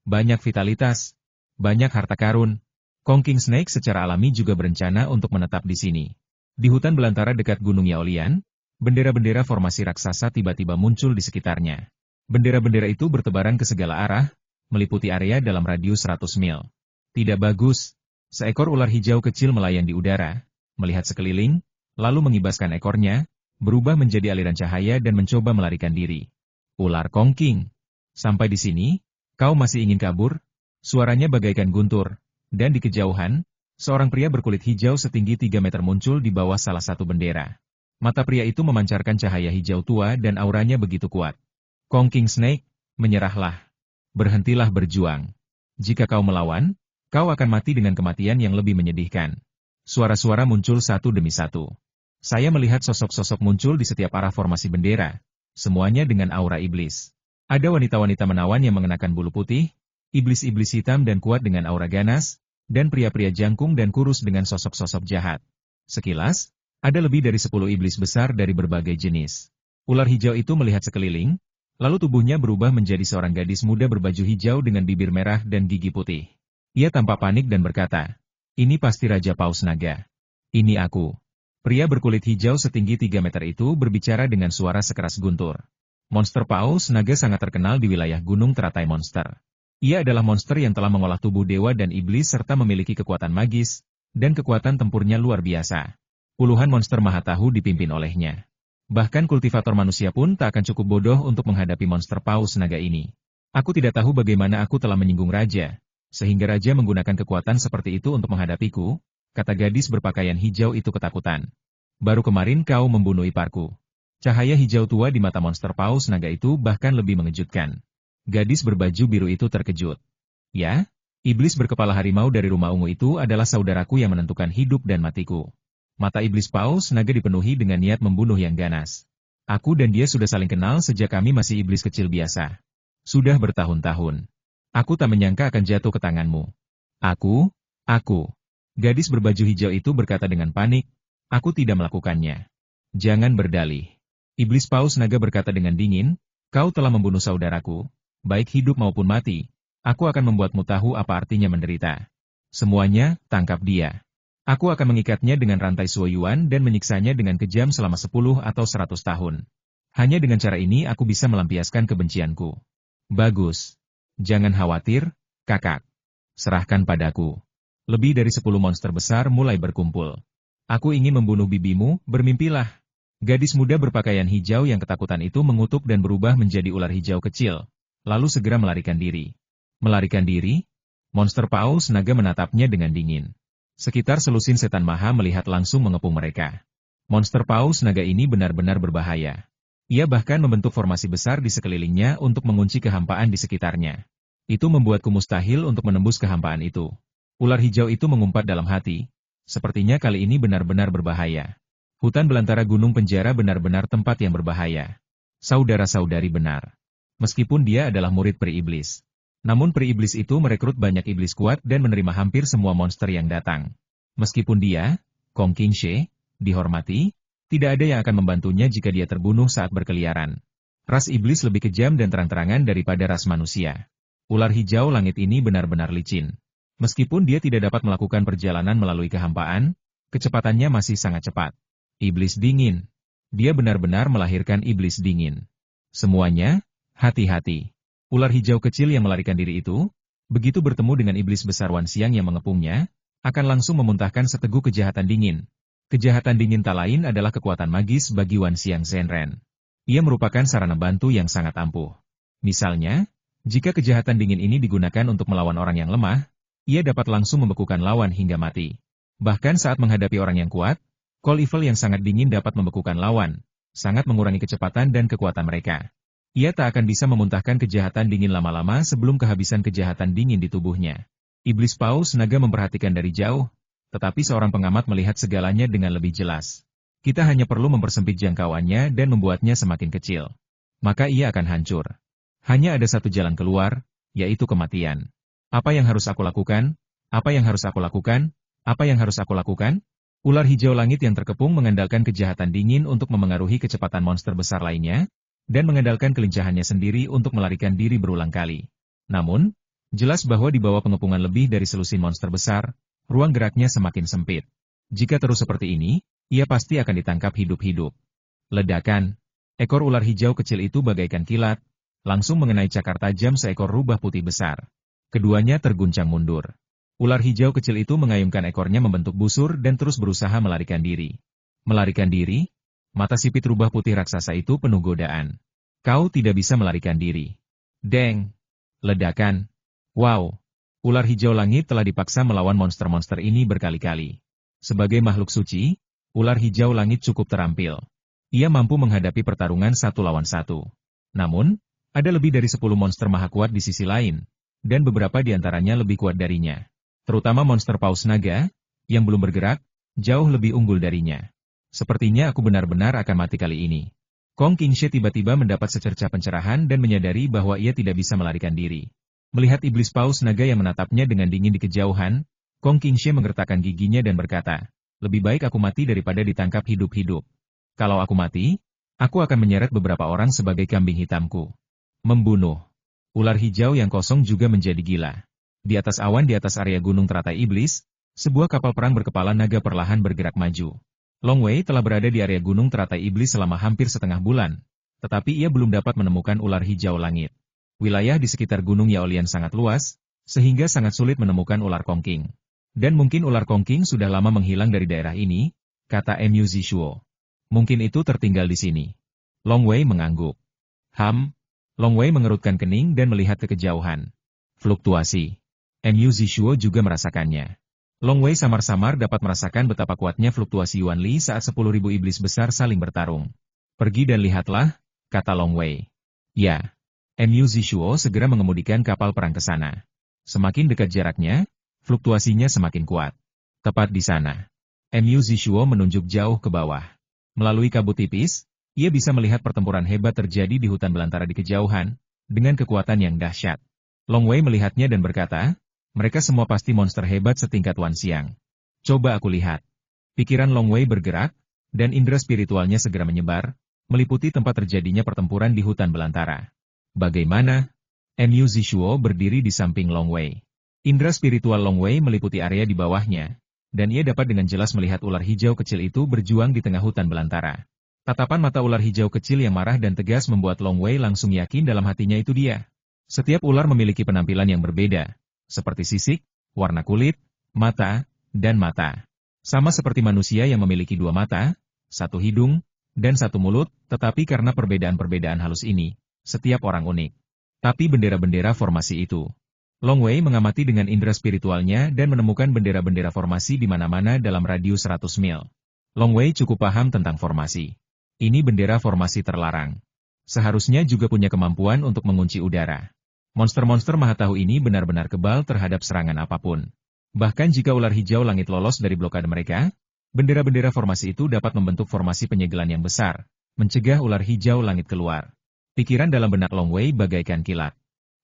banyak vitalitas, banyak harta karun. Kongking Snake secara alami juga berencana untuk menetap di sini. Di hutan belantara dekat Gunung Yaolian, bendera-bendera formasi raksasa tiba-tiba muncul di sekitarnya. Bendera-bendera itu bertebaran ke segala arah, meliputi area dalam radius 100 mil. Tidak bagus, seekor ular hijau kecil melayang di udara, melihat sekeliling, lalu mengibaskan ekornya, berubah menjadi aliran cahaya dan mencoba melarikan diri. Ular kongking. Sampai di sini, kau masih ingin kabur? Suaranya bagaikan guntur, dan di kejauhan, seorang pria berkulit hijau setinggi 3 meter muncul di bawah salah satu bendera. Mata pria itu memancarkan cahaya hijau tua dan auranya begitu kuat. Kongking Snake, menyerahlah. Berhentilah berjuang. Jika kau melawan, kau akan mati dengan kematian yang lebih menyedihkan. Suara-suara muncul satu demi satu. Saya melihat sosok-sosok muncul di setiap arah formasi bendera, semuanya dengan aura iblis. Ada wanita-wanita menawan yang mengenakan bulu putih, iblis-iblis hitam dan kuat dengan aura ganas, dan pria-pria jangkung dan kurus dengan sosok-sosok jahat. Sekilas, ada lebih dari 10 iblis besar dari berbagai jenis. Ular hijau itu melihat sekeliling, lalu tubuhnya berubah menjadi seorang gadis muda berbaju hijau dengan bibir merah dan gigi putih. Ia tampak panik dan berkata, "Ini pasti Raja Paus Naga. Ini aku." Pria berkulit hijau setinggi 3 meter itu berbicara dengan suara sekeras guntur. Monster Paus Naga sangat terkenal di wilayah Gunung Teratai Monster. Ia adalah monster yang telah mengolah tubuh dewa dan iblis serta memiliki kekuatan magis, dan kekuatan tempurnya luar biasa. Puluhan monster Mahatahu dipimpin olehnya. Bahkan kultivator manusia pun tak akan cukup bodoh untuk menghadapi monster Paus Naga ini. Aku tidak tahu bagaimana aku telah menyinggung Raja, sehingga Raja menggunakan kekuatan seperti itu untuk menghadapiku, kata gadis berpakaian hijau itu ketakutan. Baru kemarin kau membunuh iparku. Cahaya hijau tua di mata monster Paus Naga itu bahkan lebih mengejutkan. Gadis berbaju biru itu terkejut. Ya, iblis berkepala harimau dari rumah ungu itu adalah saudaraku yang menentukan hidup dan matiku. Mata iblis Paus Naga dipenuhi dengan niat membunuh yang ganas. Aku dan dia sudah saling kenal sejak kami masih iblis kecil biasa. Sudah bertahun-tahun. Aku tak menyangka akan jatuh ke tanganmu. Aku. Gadis berbaju hijau itu berkata dengan panik, aku tidak melakukannya. Jangan berdalih. Iblis Paus Naga berkata dengan dingin, kau telah membunuh saudaraku, baik hidup maupun mati. Aku akan membuatmu tahu apa artinya menderita. Semuanya, tangkap dia. Aku akan mengikatnya dengan rantai Suoyuan dan menyiksanya dengan kejam selama 10 atau 100 tahun. Hanya dengan cara ini aku bisa melampiaskan kebencianku. Bagus. Jangan khawatir, kakak. Serahkan padaku. Lebih dari 10 monster besar mulai berkumpul. Aku ingin membunuh bibimu, bermimpilah. Gadis muda berpakaian hijau yang ketakutan itu mengutuk dan berubah menjadi ular hijau kecil, lalu segera melarikan diri. Melarikan diri? Monster Paus Naga menatapnya dengan dingin. Sekitar selusin setan maha melihat langsung mengepung mereka. Monster Paus Naga ini benar-benar berbahaya. Ia bahkan membentuk formasi besar di sekelilingnya untuk mengunci kehampaan di sekitarnya. Itu membuatku mustahil untuk menembus kehampaan itu. Ular hijau itu mengumpat dalam hati. Sepertinya kali ini benar-benar berbahaya. Hutan belantara gunung penjara benar-benar tempat yang berbahaya. Saudara-saudari benar. Meskipun dia adalah murid peri iblis. Namun peri iblis itu merekrut banyak iblis kuat dan menerima hampir semua monster yang datang. Meskipun dia, Kong Qingshe, dihormati, tidak ada yang akan membantunya jika dia terbunuh saat berkeliaran. Ras iblis lebih kejam dan terang-terangan daripada ras manusia. Ular hijau langit ini benar-benar licin. Meskipun dia tidak dapat melakukan perjalanan melalui kehampaan, kecepatannya masih sangat cepat. Iblis dingin. Dia benar-benar melahirkan iblis dingin. Semuanya, hati-hati. Ular hijau kecil yang melarikan diri itu, begitu bertemu dengan iblis besar Wan Xiang yang mengepungnya, akan langsung memuntahkan seteguk kejahatan dingin. Kejahatan dingin tak lain adalah kekuatan magis bagi Wan Xiang Zhenren. Ia merupakan sarana bantu yang sangat ampuh. Misalnya, jika kejahatan dingin ini digunakan untuk melawan orang yang lemah, ia dapat langsung membekukan lawan hingga mati. Bahkan saat menghadapi orang yang kuat, Call Evil yang sangat dingin dapat membekukan lawan, sangat mengurangi kecepatan dan kekuatan mereka. Ia tak akan bisa memuntahkan kejahatan dingin lama-lama sebelum kehabisan kejahatan dingin di tubuhnya. Iblis Paus Naga memperhatikan dari jauh, tetapi seorang pengamat melihat segalanya dengan lebih jelas. Kita hanya perlu mempersempit jangkauannya dan membuatnya semakin kecil. Maka ia akan hancur. Hanya ada satu jalan keluar, yaitu kematian. Apa yang harus aku lakukan? Apa yang harus aku lakukan? Apa yang harus aku lakukan? Ular hijau langit yang terkepung mengandalkan kejahatan dingin untuk memengaruhi kecepatan monster besar lainnya, dan mengandalkan kelincahannya sendiri untuk melarikan diri berulang kali. Namun, jelas bahwa di bawah pengepungan lebih dari selusin monster besar, ruang geraknya semakin sempit. Jika terus seperti ini, ia pasti akan ditangkap hidup-hidup. Ledakan. Ekor ular hijau kecil itu bagaikan kilat, langsung mengenai cakar tajam seekor rubah putih besar. Keduanya terguncang mundur. Ular hijau kecil itu mengayunkan ekornya membentuk busur dan terus berusaha melarikan diri. Melarikan diri? Mata sipit rubah putih raksasa itu penuh godaan. Kau tidak bisa melarikan diri. Deng! Ledakan! Wow! Ular hijau langit telah dipaksa melawan monster-monster ini berkali-kali. Sebagai makhluk suci, ular hijau langit cukup terampil. Ia mampu menghadapi pertarungan 1 lawan 1. Namun, ada lebih dari 10 monster maha kuat di sisi lain, dan beberapa di antaranya lebih kuat darinya. Terutama monster Paus Naga, yang belum bergerak, jauh lebih unggul darinya. Sepertinya aku benar-benar akan mati kali ini. Kong Qingshe tiba-tiba mendapat secercah pencerahan dan menyadari bahwa ia tidak bisa melarikan diri. Melihat iblis Paus Naga yang menatapnya dengan dingin di kejauhan, Kong Qingshe menggertakkan giginya dan berkata, lebih baik aku mati daripada ditangkap hidup-hidup. Kalau aku mati, aku akan menyeret beberapa orang sebagai kambing hitamku. Membunuh. Ular hijau yang kosong juga menjadi gila. Di atas awan di atas area gunung teratai iblis, sebuah kapal perang berkepala naga perlahan bergerak maju. Long Wei telah berada di area gunung teratai iblis selama hampir setengah bulan, tetapi ia belum dapat menemukan ular hijau langit. Wilayah di sekitar gunung Yaolian sangat luas, sehingga sangat sulit menemukan ular kongking. Dan mungkin ular kongking sudah lama menghilang dari daerah ini, kata Mu Zishuo. Mungkin itu tertinggal di sini. Long Wei mengangguk. Long Wei mengerutkan kening dan melihat ke kejauhan. Fluktuasi. Mu Zishuo juga merasakannya. Long Wei samar-samar dapat merasakan betapa kuatnya fluktuasi Yuan Li saat 10.000 iblis besar saling bertarung. Pergi dan lihatlah, kata Long Wei. Ya. Mu Zishuo segera mengemudikan kapal perang ke sana. Semakin dekat jaraknya, fluktuasinya semakin kuat. Tepat di sana. Mu Zishuo menunjuk jauh ke bawah. Melalui kabut tipis, ia bisa melihat pertempuran hebat terjadi di hutan belantara di kejauhan, dengan kekuatan yang dahsyat. Long Wei melihatnya dan berkata, mereka semua pasti monster hebat setingkat Wan Xiang. Coba aku lihat. Pikiran Long Wei bergerak, dan indera spiritualnya segera menyebar, meliputi tempat terjadinya pertempuran di hutan belantara. Bagaimana? Mu Zishuo berdiri di samping Long Wei. Indera spiritual Long Wei meliputi area di bawahnya, dan ia dapat dengan jelas melihat ular hijau kecil itu berjuang di tengah hutan belantara. Tatapan mata ular hijau kecil yang marah dan tegas membuat Long Wei langsung yakin dalam hatinya itu dia. Setiap ular memiliki penampilan yang berbeda, seperti sisik, warna kulit, mata, dan mata. Sama seperti manusia yang memiliki dua mata, satu hidung, dan satu mulut, tetapi karena perbedaan-perbedaan halus ini, setiap orang unik. Tapi bendera-bendera formasi itu. Long Wei mengamati dengan indera spiritualnya dan menemukan bendera-bendera formasi di mana-mana dalam radius 100 mil. Long Wei cukup paham tentang formasi. Ini bendera formasi terlarang. Seharusnya juga punya kemampuan untuk mengunci udara. Monster-monster Mahatahu ini benar-benar kebal terhadap serangan apapun. Bahkan jika ular hijau langit lolos dari blokade mereka, bendera-bendera formasi itu dapat membentuk formasi penyegelan yang besar, mencegah ular hijau langit keluar. Pikiran dalam benak Long Wei bagaikan kilat.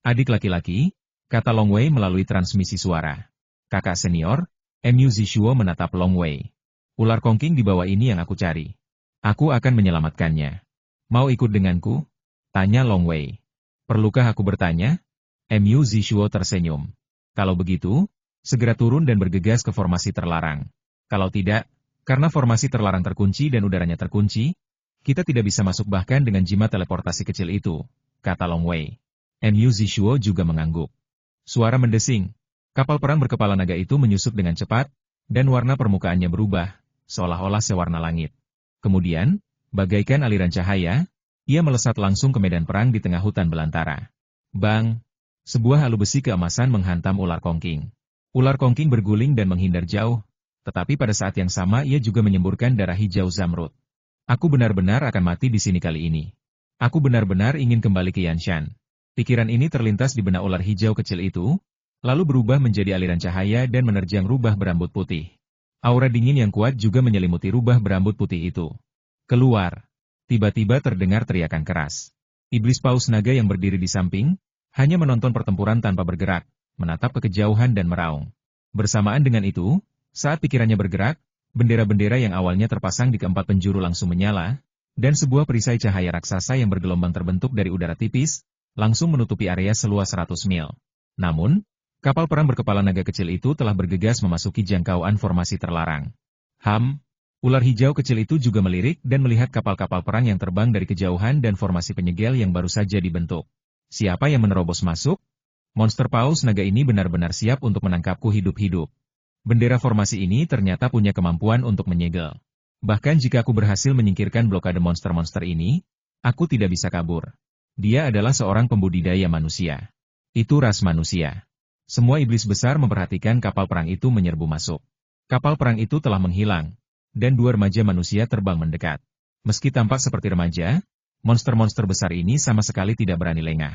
Adik laki-laki, kata Long Wei melalui transmisi suara. Kakak senior, Mu Zishuo menatap Long Wei. Ular kongking di bawah ini yang aku cari. Aku akan menyelamatkannya. Mau ikut denganku? Tanya Long Wei. Perlukah aku bertanya? Mu Zishuo tersenyum. Kalau begitu, segera turun dan bergegas ke formasi terlarang. Kalau tidak, karena formasi terlarang terkunci dan udaranya terkunci, kita tidak bisa masuk bahkan dengan jimat teleportasi kecil itu, kata Long Wei. Mu Zishuo juga mengangguk. Suara mendesing. Kapal perang berkepala naga itu menyusup dengan cepat, dan warna permukaannya berubah, seolah-olah sewarna langit. Kemudian, bagaikan aliran cahaya, ia melesat langsung ke medan perang di tengah hutan belantara. Bang! Sebuah halu besi keemasan menghantam ular kongking. Ular kongking berguling dan menghindar jauh, tetapi pada saat yang sama ia juga menyemburkan darah hijau zamrud. Aku benar-benar akan mati di sini kali ini. Aku benar-benar ingin kembali ke Yanshan. Pikiran ini terlintas di benak ular hijau kecil itu, lalu berubah menjadi aliran cahaya dan menerjang rubah berambut putih. Aura dingin yang kuat juga menyelimuti rubah berambut putih itu. Keluar! Tiba-tiba terdengar teriakan keras. Iblis paus naga yang berdiri di samping, hanya menonton pertempuran tanpa bergerak, menatap ke kejauhan dan meraung. Bersamaan dengan itu, saat pikirannya bergerak, bendera-bendera yang awalnya terpasang di keempat penjuru langsung menyala, dan sebuah perisai cahaya raksasa yang bergelombang terbentuk dari udara tipis, langsung menutupi area seluas 100 mil. Namun, kapal perang berkepala naga kecil itu telah bergegas memasuki jangkauan formasi terlarang. Ular hijau kecil itu juga melirik dan melihat kapal-kapal perang yang terbang dari kejauhan dan formasi penyegel yang baru saja dibentuk. Siapa yang menerobos masuk? Monster paus naga ini benar-benar siap untuk menangkapku hidup-hidup. Bendera formasi ini ternyata punya kemampuan untuk menyegel. Bahkan jika aku berhasil menyingkirkan blokade monster-monster ini, aku tidak bisa kabur. Dia adalah seorang pembudidaya manusia. Itu ras manusia. Semua iblis besar memperhatikan kapal perang itu menyerbu masuk. Kapal perang itu telah menghilang, dan dua remaja manusia terbang mendekat. Meski tampak seperti remaja, monster-monster besar ini sama sekali tidak berani lengah.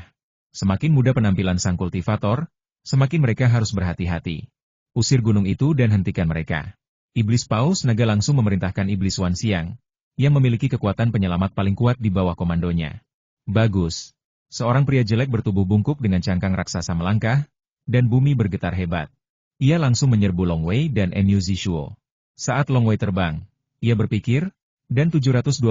Semakin muda penampilan sang kultivator, semakin mereka harus berhati-hati. Usir gunung itu dan hentikan mereka. Iblis paus naga langsung memerintahkan iblis Wan Xiang, yang memiliki kekuatan penyelamat paling kuat di bawah komandonya. Bagus. Seorang pria jelek bertubuh bungkuk dengan cangkang raksasa melangkah, dan bumi bergetar hebat. Ia langsung menyerbu Long Wei dan Mu Zishuo. Saat Long Wei terbang, ia berpikir, dan 729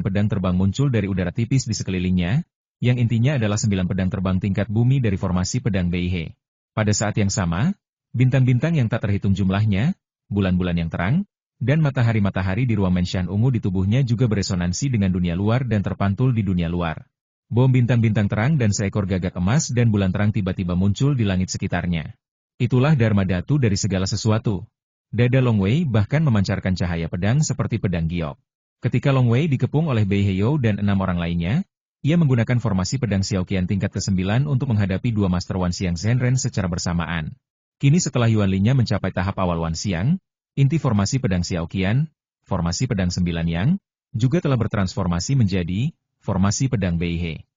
pedang terbang muncul dari udara tipis di sekelilingnya, yang intinya adalah 9 pedang terbang tingkat bumi dari formasi pedang Beihe. Pada saat yang sama, bintang-bintang yang tak terhitung jumlahnya, bulan-bulan yang terang, dan matahari-matahari di ruang menshan ungu di tubuhnya juga beresonansi dengan dunia luar dan terpantul di dunia luar. Bom bintang-bintang terang dan seekor gagak emas dan bulan terang tiba-tiba muncul di langit sekitarnya. Itulah Dharma Dhatu dari segala sesuatu. Dada Long Wei bahkan memancarkan cahaya pedang seperti pedang giok. Ketika Long Wei dikepung oleh Bei Heyou dan 6 orang lainnya, ia menggunakan formasi pedang Xiaoqian tingkat ke-9 untuk menghadapi 2 Master Wan Xiang Zhenren secara bersamaan. Kini setelah Yuan Li-nya mencapai tahap awal Wan Xiang, inti formasi pedang Xiaoqian, formasi pedang 9 Yang, juga telah bertransformasi menjadi formasi pedang Bei He.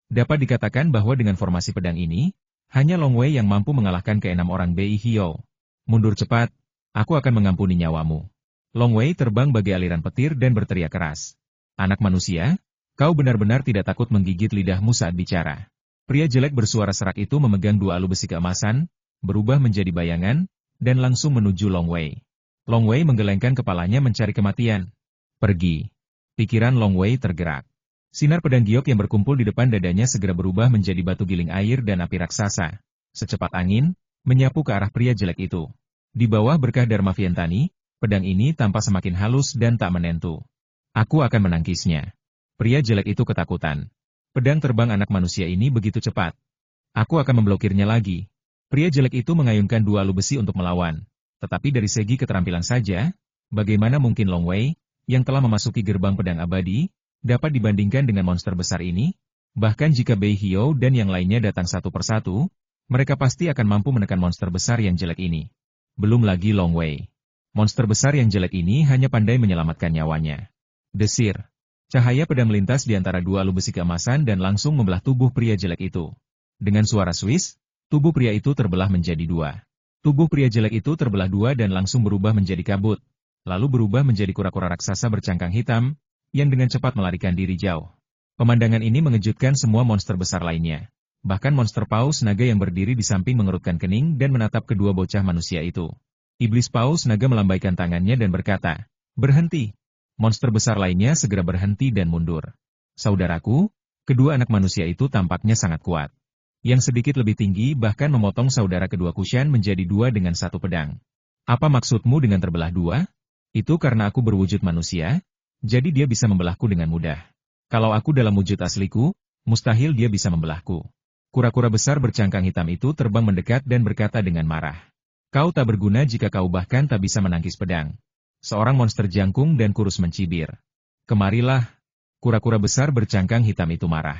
Dapat dikatakan bahwa dengan formasi pedang ini, hanya Long Wei yang mampu mengalahkan ke-6 orang Bei Heyou. Mundur cepat, aku akan mengampuni nyawamu. Long Wei terbang bagai aliran petir dan berteriak keras. Anak manusia, kau benar-benar tidak takut menggigit lidahmu saat bicara. Pria jelek bersuara serak itu memegang 2 alu besi keemasan, berubah menjadi bayangan, dan langsung menuju Long Wei. Long Wei menggelengkan kepalanya mencari kematian. Pergi. Pikiran Long Wei tergerak. Sinar pedang giok yang berkumpul di depan dadanya segera berubah menjadi batu giling air dan api raksasa. Secepat angin, menyapu ke arah pria jelek itu. Di bawah berkah Dharma Vientani, pedang ini tampak semakin halus dan tak menentu. Aku akan menangkisnya. Pria jelek itu ketakutan. Pedang terbang anak manusia ini begitu cepat. Aku akan memblokirnya lagi. Pria jelek itu mengayunkan 2 alu besi untuk melawan. Tetapi dari segi keterampilan saja, bagaimana mungkin Long Wei, yang telah memasuki gerbang pedang abadi, dapat dibandingkan dengan monster besar ini? Bahkan jika Bei Heyou dan yang lainnya datang satu persatu, mereka pasti akan mampu menekan monster besar yang jelek ini. Belum lagi Long Wei. Monster besar yang jelek ini hanya pandai menyelamatkan nyawanya. Desir. Cahaya pedang melintas di antara 2 alu besi keemasan dan langsung membelah tubuh pria jelek itu. Dengan suara Swiss, tubuh pria itu terbelah menjadi 2. Tubuh pria jelek itu terbelah 2 dan langsung berubah menjadi kabut, lalu berubah menjadi kura-kura raksasa bercangkang hitam, yang dengan cepat melarikan diri jauh. Pemandangan ini mengejutkan semua monster besar lainnya. Bahkan monster paus naga yang berdiri di samping mengerutkan kening dan menatap kedua bocah manusia itu. Iblis paus naga melambaikan tangannya dan berkata, "Berhenti." Monster besar lainnya segera berhenti dan mundur. Saudaraku, kedua anak manusia itu tampaknya sangat kuat. Yang sedikit lebih tinggi bahkan memotong saudara kedua Kushan menjadi 2 dengan 1 pedang. Apa maksudmu dengan terbelah 2? Itu karena aku berwujud manusia, jadi dia bisa membelahku dengan mudah. Kalau aku dalam wujud asliku, mustahil dia bisa membelahku. Kura-kura besar bercangkang hitam itu terbang mendekat dan berkata dengan marah. Kau tak berguna jika kau bahkan tak bisa menangkis pedang. Seorang monster jangkung dan kurus mencibir. Kemarilah. Kura-kura besar bercangkang hitam itu marah.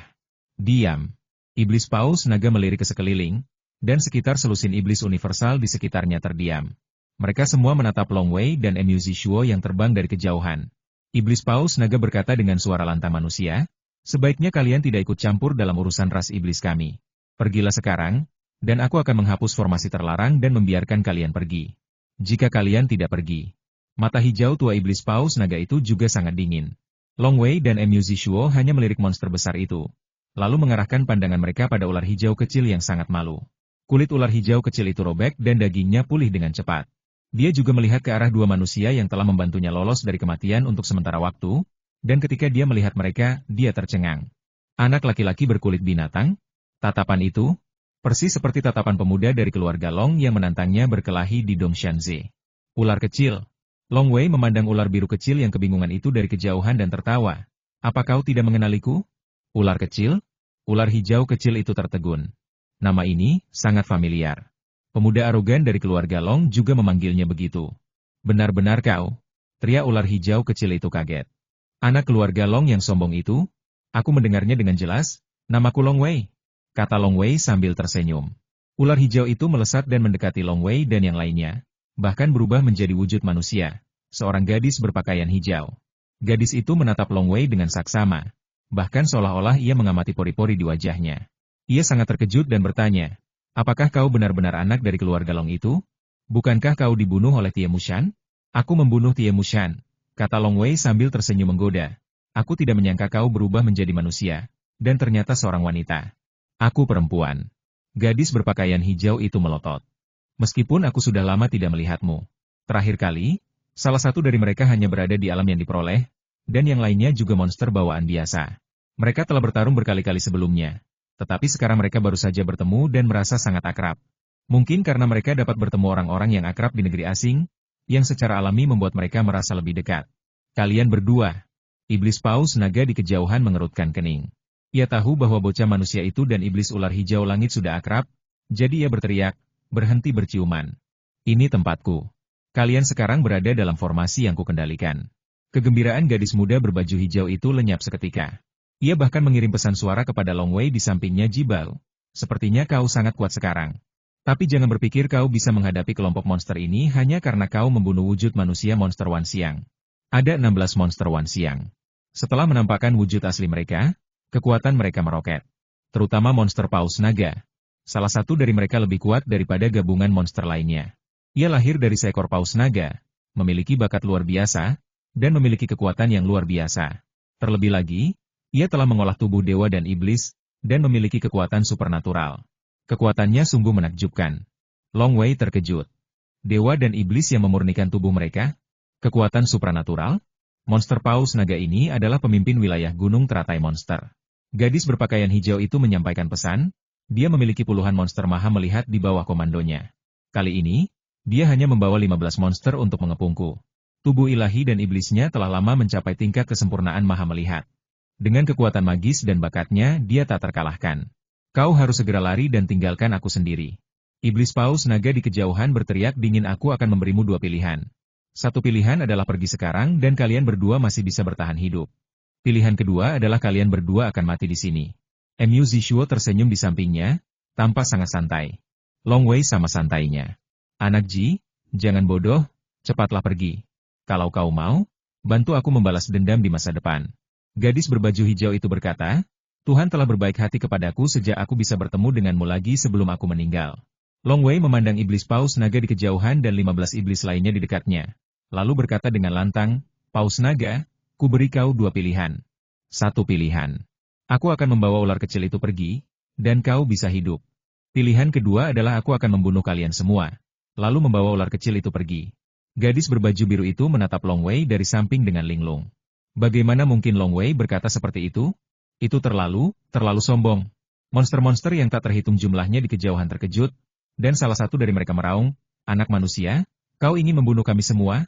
Diam. Iblis paus naga melirik ke sekeliling, dan sekitar selusin iblis universal di sekitarnya terdiam. Mereka semua menatap Long Wei dan Mu Zishuo yang terbang dari kejauhan. Iblis paus naga berkata dengan suara lantang manusia, sebaiknya kalian tidak ikut campur dalam urusan ras iblis kami. Pergilah sekarang, dan aku akan menghapus formasi terlarang dan membiarkan kalian pergi. Jika kalian tidak pergi. Mata hijau tua iblis paus naga itu juga sangat dingin. Long Wei dan Mu Zishuo hanya melirik monster besar itu. Lalu mengarahkan pandangan mereka pada ular hijau kecil yang sangat malu. Kulit ular hijau kecil itu robek dan dagingnya pulih dengan cepat. Dia juga melihat ke arah 2 manusia yang telah membantunya lolos dari kematian untuk sementara waktu, dan ketika dia melihat mereka, dia tercengang. Anak laki-laki berkulit binatang? Tatapan itu, persis seperti tatapan pemuda dari keluarga Long yang menantangnya berkelahi di Dongshanze. Ular kecil. Long Wei memandang ular biru kecil yang kebingungan itu dari kejauhan dan tertawa. Apa kau tidak mengenaliku? Ular kecil? Ular hijau kecil itu tertegun. Nama ini sangat familiar. Pemuda arogan dari keluarga Long juga memanggilnya begitu. Benar-benar kau? Teriak ular hijau kecil itu kaget. Anak keluarga Long yang sombong itu? Aku mendengarnya dengan jelas. Namaku Long Wei. Kata Long Wei sambil tersenyum. Ular hijau itu melesat dan mendekati Long Wei dan yang lainnya. Bahkan berubah menjadi wujud manusia. Seorang gadis berpakaian hijau. Gadis itu menatap Long Wei dengan saksama. Bahkan seolah-olah ia mengamati pori-pori di wajahnya. Ia sangat terkejut dan bertanya, apakah kau benar-benar anak dari keluarga Long itu? Bukankah kau dibunuh oleh Tie Mushan? Aku membunuh Tie Mushan, kata Long Wei sambil tersenyum menggoda. Aku tidak menyangka kau berubah menjadi manusia, dan ternyata seorang wanita. Aku perempuan. Gadis berpakaian hijau itu melotot. Meskipun aku sudah lama tidak melihatmu. Terakhir kali, salah satu dari mereka hanya berada di alam yang diperoleh, dan yang lainnya juga monster bawaan biasa. Mereka telah bertarung berkali-kali sebelumnya, tetapi sekarang mereka baru saja bertemu dan merasa sangat akrab. Mungkin karena mereka dapat bertemu orang-orang yang akrab di negeri asing, yang secara alami membuat mereka merasa lebih dekat. Kalian berdua. Iblis paus naga di kejauhan mengerutkan kening. Ia tahu bahwa bocah manusia itu dan iblis ular hijau langit sudah akrab, jadi ia berteriak, berhenti berciuman. Ini tempatku. Kalian sekarang berada dalam formasi yang kukendalikan. Kegembiraan gadis muda berbaju hijau itu lenyap seketika. Ia bahkan mengirim pesan suara kepada Long Wei di sampingnya Jibao. Sepertinya kau sangat kuat sekarang. Tapi jangan berpikir kau bisa menghadapi kelompok monster ini hanya karena kau membunuh wujud manusia monster Wan Xiang. Ada 16 monster Wan Xiang. Setelah menampakkan wujud asli mereka, kekuatan mereka meroket. Terutama monster paus naga. Salah satu dari mereka lebih kuat daripada gabungan monster lainnya. Ia lahir dari seekor paus naga, memiliki bakat luar biasa, dan memiliki kekuatan yang luar biasa. Terlebih lagi, ia telah mengolah tubuh dewa dan iblis, dan memiliki kekuatan supernatural. Kekuatannya sungguh menakjubkan. Long Wei terkejut. Dewa dan iblis yang memurnikan tubuh mereka? Kekuatan supranatural? Monster paus naga ini adalah pemimpin wilayah gunung teratai monster. Gadis berpakaian hijau itu menyampaikan pesan, dia memiliki puluhan monster maha melihat di bawah komandonya. Kali ini, dia hanya membawa 15 monster untuk mengepungku. Tubuh ilahi dan iblisnya telah lama mencapai tingkat kesempurnaan maha melihat. Dengan kekuatan magis dan bakatnya, dia tak terkalahkan. Kau harus segera lari dan tinggalkan aku sendiri. Iblis paus naga di kejauhan berteriak dingin, aku akan memberimu dua pilihan. Satu pilihan adalah pergi sekarang dan kalian berdua masih bisa bertahan hidup. Pilihan kedua adalah kalian berdua akan mati di sini. Mu Zishuo tersenyum di sampingnya, tampak sangat santai. Long Wei sama santainya. Anak Ji, jangan bodoh, cepatlah pergi. Kalau kau mau, bantu aku membalas dendam di masa depan. Gadis berbaju hijau itu berkata, Tuhan telah berbaik hati kepadaku sejak aku bisa bertemu denganmu lagi sebelum aku meninggal. Long Wei memandang iblis paus naga di kejauhan dan 15 iblis lainnya di dekatnya. Lalu berkata dengan lantang, Paus naga, ku beri kau dua pilihan. Satu pilihan. Aku akan membawa ular kecil itu pergi, dan kau bisa hidup. Pilihan kedua adalah aku akan membunuh kalian semua, lalu membawa ular kecil itu pergi. Gadis berbaju biru itu menatap Long Wei dari samping dengan linglung. Bagaimana mungkin Long Wei berkata seperti itu? Itu terlalu sombong. Monster-monster yang tak terhitung jumlahnya di kejauhan terkejut, dan salah satu dari mereka meraung, anak manusia, kau ingin membunuh kami semua?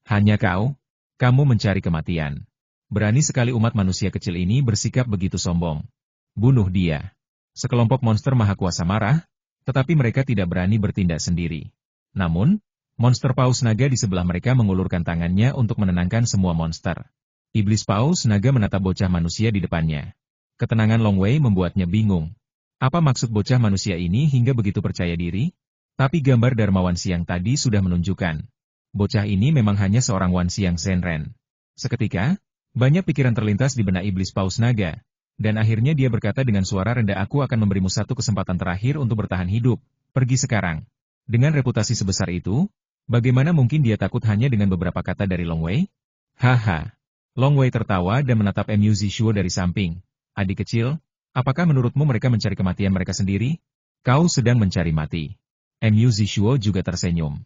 Hanya kau? Kamu mencari kematian. Berani sekali umat manusia kecil ini bersikap begitu sombong. Bunuh dia. Sekelompok monster maha kuasa marah, tetapi mereka tidak berani bertindak sendiri. Namun, monster paus naga di sebelah mereka mengulurkan tangannya untuk menenangkan semua monster. Iblis paus naga menatap bocah manusia di depannya. Ketenangan Long Wei membuatnya bingung. Apa maksud bocah manusia ini hingga begitu percaya diri? Tapi gambar Dharma Wan Xiang tadi sudah menunjukkan. Bocah ini memang hanya seorang Wan Xiang Senren. Seketika, banyak pikiran terlintas di benak iblis paus naga. Dan akhirnya dia berkata dengan suara rendah, aku akan memberimu satu kesempatan terakhir untuk bertahan hidup. Pergi sekarang. Dengan reputasi sebesar itu, bagaimana mungkin dia takut hanya dengan beberapa kata dari Long Wei? Haha. Long Wei tertawa dan menatap Mu Zishuo dari samping. Adik kecil, apakah menurutmu mereka mencari kematian mereka sendiri? Kau sedang mencari mati. Mu Zishuo juga tersenyum.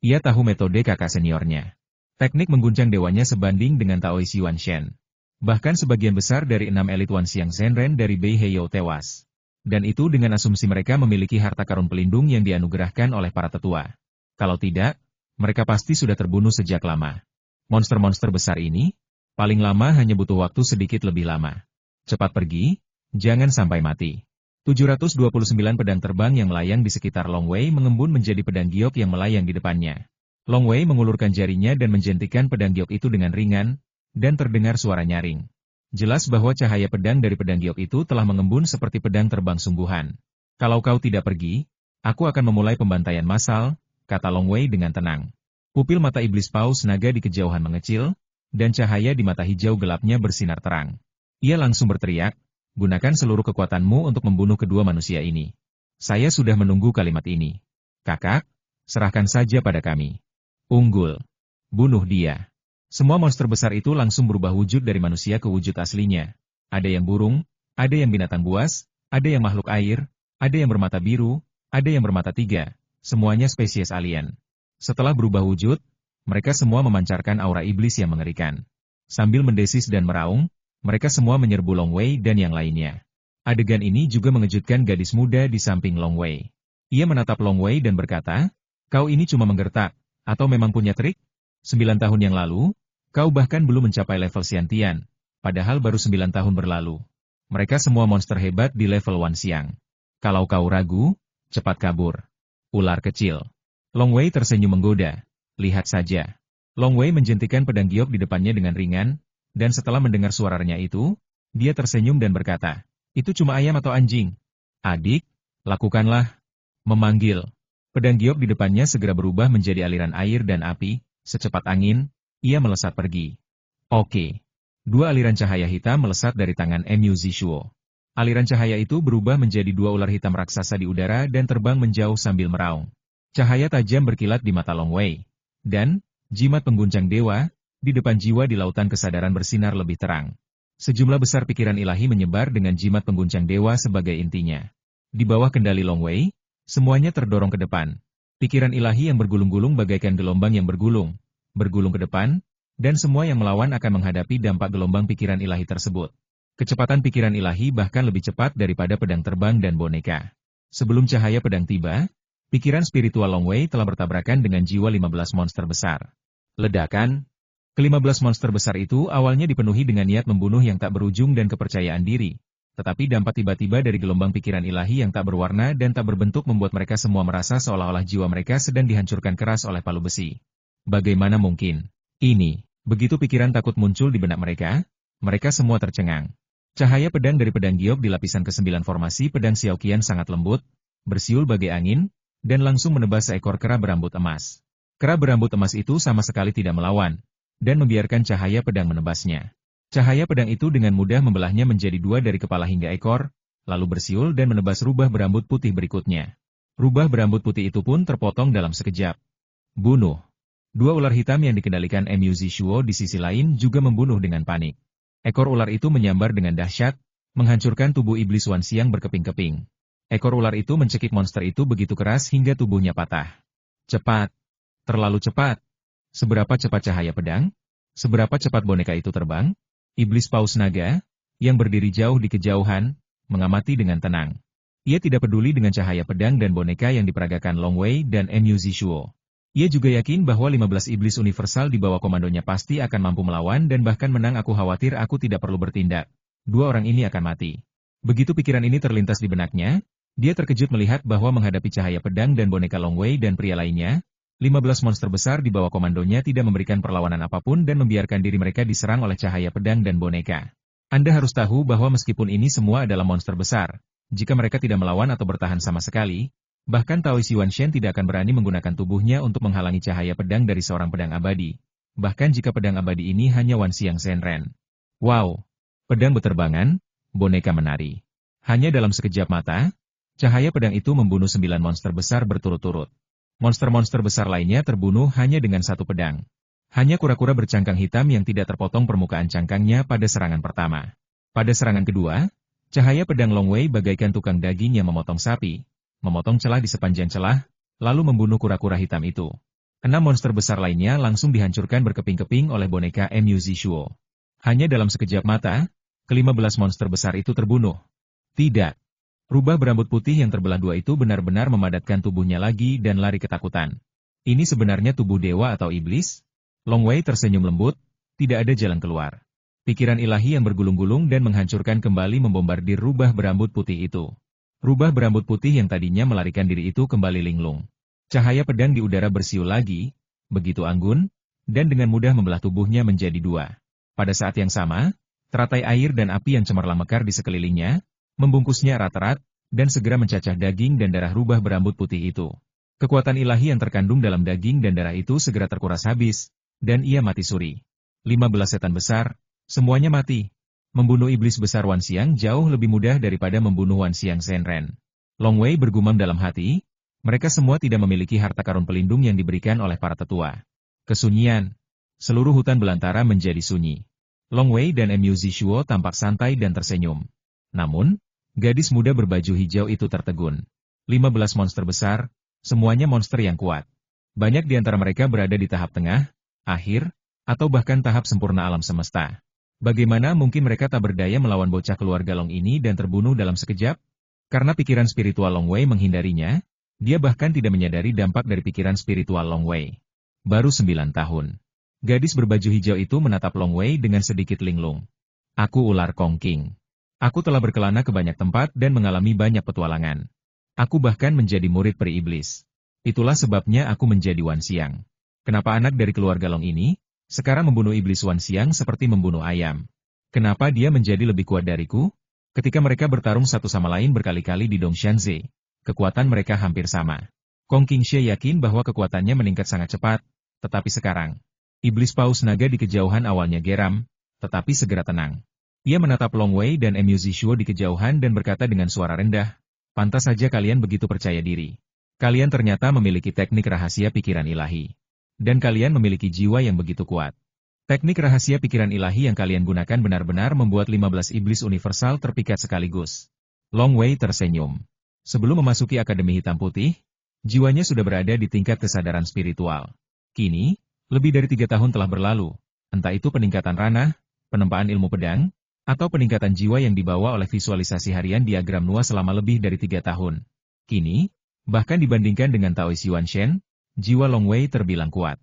Ia tahu metode kakak seniornya. Teknik mengguncang dewanya sebanding dengan Taoisi Yuan Shen. Bahkan sebagian besar dari 6 elit Wan Xiang Senren dari Bei Heiyou tewas. Dan itu dengan asumsi mereka memiliki harta karun pelindung yang dianugerahkan oleh para tetua. Kalau tidak, mereka pasti sudah terbunuh sejak lama. Monster-monster besar ini, paling lama hanya butuh waktu sedikit lebih lama. Cepat pergi, jangan sampai mati. 729 pedang terbang yang melayang di sekitar Long Wei mengembun menjadi pedang giok yang melayang di depannya. Long Wei mengulurkan jarinya dan menjentikan pedang giok itu dengan ringan, dan terdengar suara nyaring. Jelas bahwa cahaya pedang dari pedang giok itu telah mengembun seperti pedang terbang sungguhan. Kalau kau tidak pergi, aku akan memulai pembantaian massal, kata Long Wei dengan tenang. Pupil mata iblis paus naga di kejauhan mengecil, dan cahaya di mata hijau gelapnya bersinar terang. Ia langsung berteriak, gunakan seluruh kekuatanmu untuk membunuh kedua manusia ini. Saya sudah menunggu kalimat ini. Kakak, serahkan saja pada kami. Unggul. Bunuh dia. Semua monster besar itu langsung berubah wujud dari manusia ke wujud aslinya. Ada yang burung, ada yang binatang buas, ada yang makhluk air, ada yang bermata biru, ada yang bermata tiga, semuanya spesies alien. Setelah berubah wujud, mereka semua memancarkan aura iblis yang mengerikan. Sambil mendesis dan meraung, mereka semua menyerbu Long Wei dan yang lainnya. Adegan ini juga mengejutkan gadis muda di samping Long Wei. Ia menatap Long Wei dan berkata, "Kau ini cuma menggertak, atau memang punya trik? 9 tahun yang lalu, kau bahkan belum mencapai level Xiantian, padahal baru 9 tahun berlalu. Mereka semua monster hebat di level Wan Xiang. Kalau kau ragu, cepat kabur. Ular kecil." Long Wei tersenyum menggoda. "Lihat saja." Long Wei menjentikan pedang giok di depannya dengan ringan, dan setelah mendengar suaranya itu, dia tersenyum dan berkata, "Itu cuma ayam atau anjing? Adik, lakukanlah." Memanggil. Pedang giok di depannya segera berubah menjadi aliran air dan api, secepat angin, ia melesat pergi. Oke. 2 aliran cahaya hitam melesat dari tangan Mu Zishuo. Aliran cahaya itu berubah menjadi 2 ular hitam raksasa di udara dan terbang menjauh sambil meraung. Cahaya tajam berkilat di mata Long Wei. Dan, jimat pengguncang dewa, di depan jiwa di lautan kesadaran bersinar lebih terang. Sejumlah besar pikiran ilahi menyebar dengan jimat pengguncang dewa sebagai intinya. Di bawah kendali Long Wei, semuanya terdorong ke depan. Pikiran ilahi yang bergulung-gulung bagaikan gelombang yang bergulung ke depan, dan semua yang melawan akan menghadapi dampak gelombang pikiran ilahi tersebut. Kecepatan pikiran ilahi bahkan lebih cepat daripada pedang terbang dan boneka. Sebelum cahaya pedang tiba, pikiran spiritual Long Wei telah bertabrakan dengan jiwa 15 monster besar. Ledakan. Ke-15 monster besar itu awalnya dipenuhi dengan niat membunuh yang tak berujung dan kepercayaan diri. Tetapi dampak tiba-tiba dari gelombang pikiran ilahi yang tak berwarna dan tak berbentuk membuat mereka semua merasa seolah-olah jiwa mereka sedang dihancurkan keras oleh palu besi. Bagaimana mungkin? Ini, begitu pikiran takut muncul di benak mereka semua tercengang. Cahaya pedang dari pedang giok di lapisan ke-9 formasi pedang Xiaoqian sangat lembut, bersiul bagai angin, dan langsung menebas seekor kera berambut emas. Kera berambut emas itu sama sekali tidak melawan, dan membiarkan cahaya pedang menebasnya. Cahaya pedang itu dengan mudah membelahnya menjadi 2 dari kepala hingga ekor, lalu bersiul dan menebas rubah berambut putih berikutnya. Rubah berambut putih itu pun terpotong dalam sekejap. Bunuh. 2 ular hitam yang dikendalikan Mu Zishuo di sisi lain juga membunuh dengan panik. Ekor ular itu menyambar dengan dahsyat, menghancurkan tubuh iblis Wan Xiang berkeping-keping. Ekor ular itu mencekik monster itu begitu keras hingga tubuhnya patah. Cepat. Terlalu cepat. Seberapa cepat cahaya pedang? Seberapa cepat boneka itu terbang? Iblis Paus Naga, yang berdiri jauh di kejauhan, mengamati dengan tenang. Ia tidak peduli dengan cahaya pedang dan boneka yang diperagakan Long Wei dan Mu Zishuo. Ia juga yakin bahwa 15 iblis universal di bawah komandonya pasti akan mampu melawan dan bahkan menang. Aku khawatir aku tidak perlu bertindak. 2 orang ini akan mati. Begitu pikiran ini terlintas di benaknya, dia terkejut melihat bahwa menghadapi cahaya pedang dan boneka Long Wei dan pria lainnya, 15 monster besar di bawah komandonya tidak memberikan perlawanan apapun dan membiarkan diri mereka diserang oleh cahaya pedang dan boneka. Anda harus tahu bahwa meskipun ini semua adalah monster besar, jika mereka tidak melawan atau bertahan sama sekali, bahkan Tao Xuanzhen tidak akan berani menggunakan tubuhnya untuk menghalangi cahaya pedang dari seorang pedang abadi. Bahkan jika pedang abadi ini hanya Wan Xiang Shenren. Wow! Pedang beterbangan, boneka menari. Hanya dalam sekejap mata, cahaya pedang itu membunuh 9 monster besar berturut-turut. Monster-monster besar lainnya terbunuh hanya dengan 1 pedang. Hanya kura-kura bercangkang hitam yang tidak terpotong permukaan cangkangnya pada serangan pertama. Pada serangan kedua, cahaya pedang Long Wei bagaikan tukang daging yang memotong sapi, memotong celah di sepanjang celah, lalu membunuh kura-kura hitam itu. 6 monster besar lainnya langsung dihancurkan berkeping-keping oleh boneka Mu Zishuo. Hanya dalam sekejap mata, ke-15 monster besar itu terbunuh. Tidak. Rubah berambut putih yang terbelah 2 itu benar-benar memadatkan tubuhnya lagi dan lari ketakutan. Ini sebenarnya tubuh dewa atau iblis? Long Wei tersenyum lembut, tidak ada jalan keluar. Pikiran ilahi yang bergulung-gulung dan menghancurkan kembali membombardir rubah berambut putih itu. Rubah berambut putih yang tadinya melarikan diri itu kembali linglung. Cahaya pedang di udara bersiul lagi, begitu anggun, dan dengan mudah membelah tubuhnya menjadi 2. Pada saat yang sama, teratai air dan api yang cemerlang mekar di sekelilingnya, membungkusnya erat-erat, dan segera mencacah daging dan darah rubah berambut putih itu. Kekuatan ilahi yang terkandung dalam daging dan darah itu segera terkuras habis, dan ia mati suri. 15 setan besar, semuanya mati. Membunuh iblis besar Wan Xiang jauh lebih mudah daripada membunuh Wan Xiang Shenren. Long Wei bergumam dalam hati, mereka semua tidak memiliki harta karun pelindung yang diberikan oleh para tetua. Kesunyian. Seluruh hutan belantara menjadi sunyi. Long Wei dan Mu Zishuo tampak santai dan tersenyum. Namun, gadis muda berbaju hijau itu tertegun. 15 monster besar, semuanya monster yang kuat. Banyak di antara mereka berada di tahap tengah, akhir, atau bahkan tahap sempurna alam semesta. Bagaimana mungkin mereka tak berdaya melawan bocah keluarga Long ini dan terbunuh dalam sekejap? Karena pikiran spiritual Long Wei menghindarinya, Dia bahkan tidak menyadari dampak dari pikiran spiritual Long Wei. Baru 9 tahun. Gadis berbaju hijau itu menatap Long Wei dengan sedikit linglung. Aku ular Kong King. Aku telah berkelana ke banyak tempat dan mengalami banyak petualangan. Aku bahkan menjadi murid peri iblis. Itulah sebabnya aku menjadi Wan Xiang. Kenapa anak dari keluarga Long ini sekarang membunuh iblis Wan Xiang seperti membunuh ayam? Kenapa dia menjadi lebih kuat dariku? Ketika mereka bertarung satu sama lain berkali-kali di Dongshanze, kekuatan mereka hampir sama. Kong Qingxie yakin bahwa kekuatannya meningkat sangat cepat, tetapi sekarang, iblis paus naga di kejauhan awalnya geram, tetapi segera tenang. Ia menatap Long Wei dan Mu Zishuo di kejauhan dan berkata dengan suara rendah, pantas saja kalian begitu percaya diri. Kalian ternyata memiliki teknik rahasia pikiran ilahi. Dan kalian memiliki jiwa yang begitu kuat. Teknik rahasia pikiran ilahi yang kalian gunakan benar-benar membuat 15 iblis universal terpikat sekaligus. Long Wei tersenyum. Sebelum memasuki Akademi Hitam Putih, jiwanya sudah berada di tingkat kesadaran spiritual. Kini, lebih dari 3 tahun telah berlalu. Entah itu peningkatan ranah, penempaan ilmu pedang, atau peningkatan jiwa yang dibawa oleh visualisasi harian diagram Nua selama lebih dari 3 tahun. Kini, bahkan dibandingkan dengan Taoist Yuan Shen, jiwa Long Wei terbilang kuat.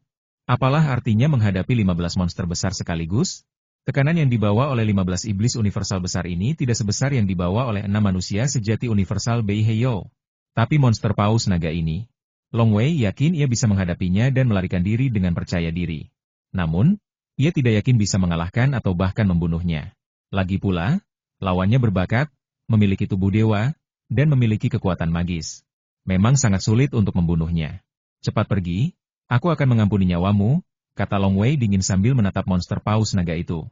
Apalah artinya menghadapi 15 monster besar sekaligus? Tekanan yang dibawa oleh 15 iblis universal besar ini tidak sebesar yang dibawa oleh 6 manusia sejati universal Bei Heyo. Tapi monster paus naga ini, Long Wei yakin ia bisa menghadapinya dan melarikan diri dengan percaya diri. Namun, ia tidak yakin bisa mengalahkan atau bahkan membunuhnya. Lagi pula, lawannya berbakat, memiliki tubuh dewa, dan memiliki kekuatan magis. Memang sangat sulit untuk membunuhnya. Cepat pergi, aku akan mengampuni nyawamu, kata Long Wei dingin sambil menatap monster paus naga itu.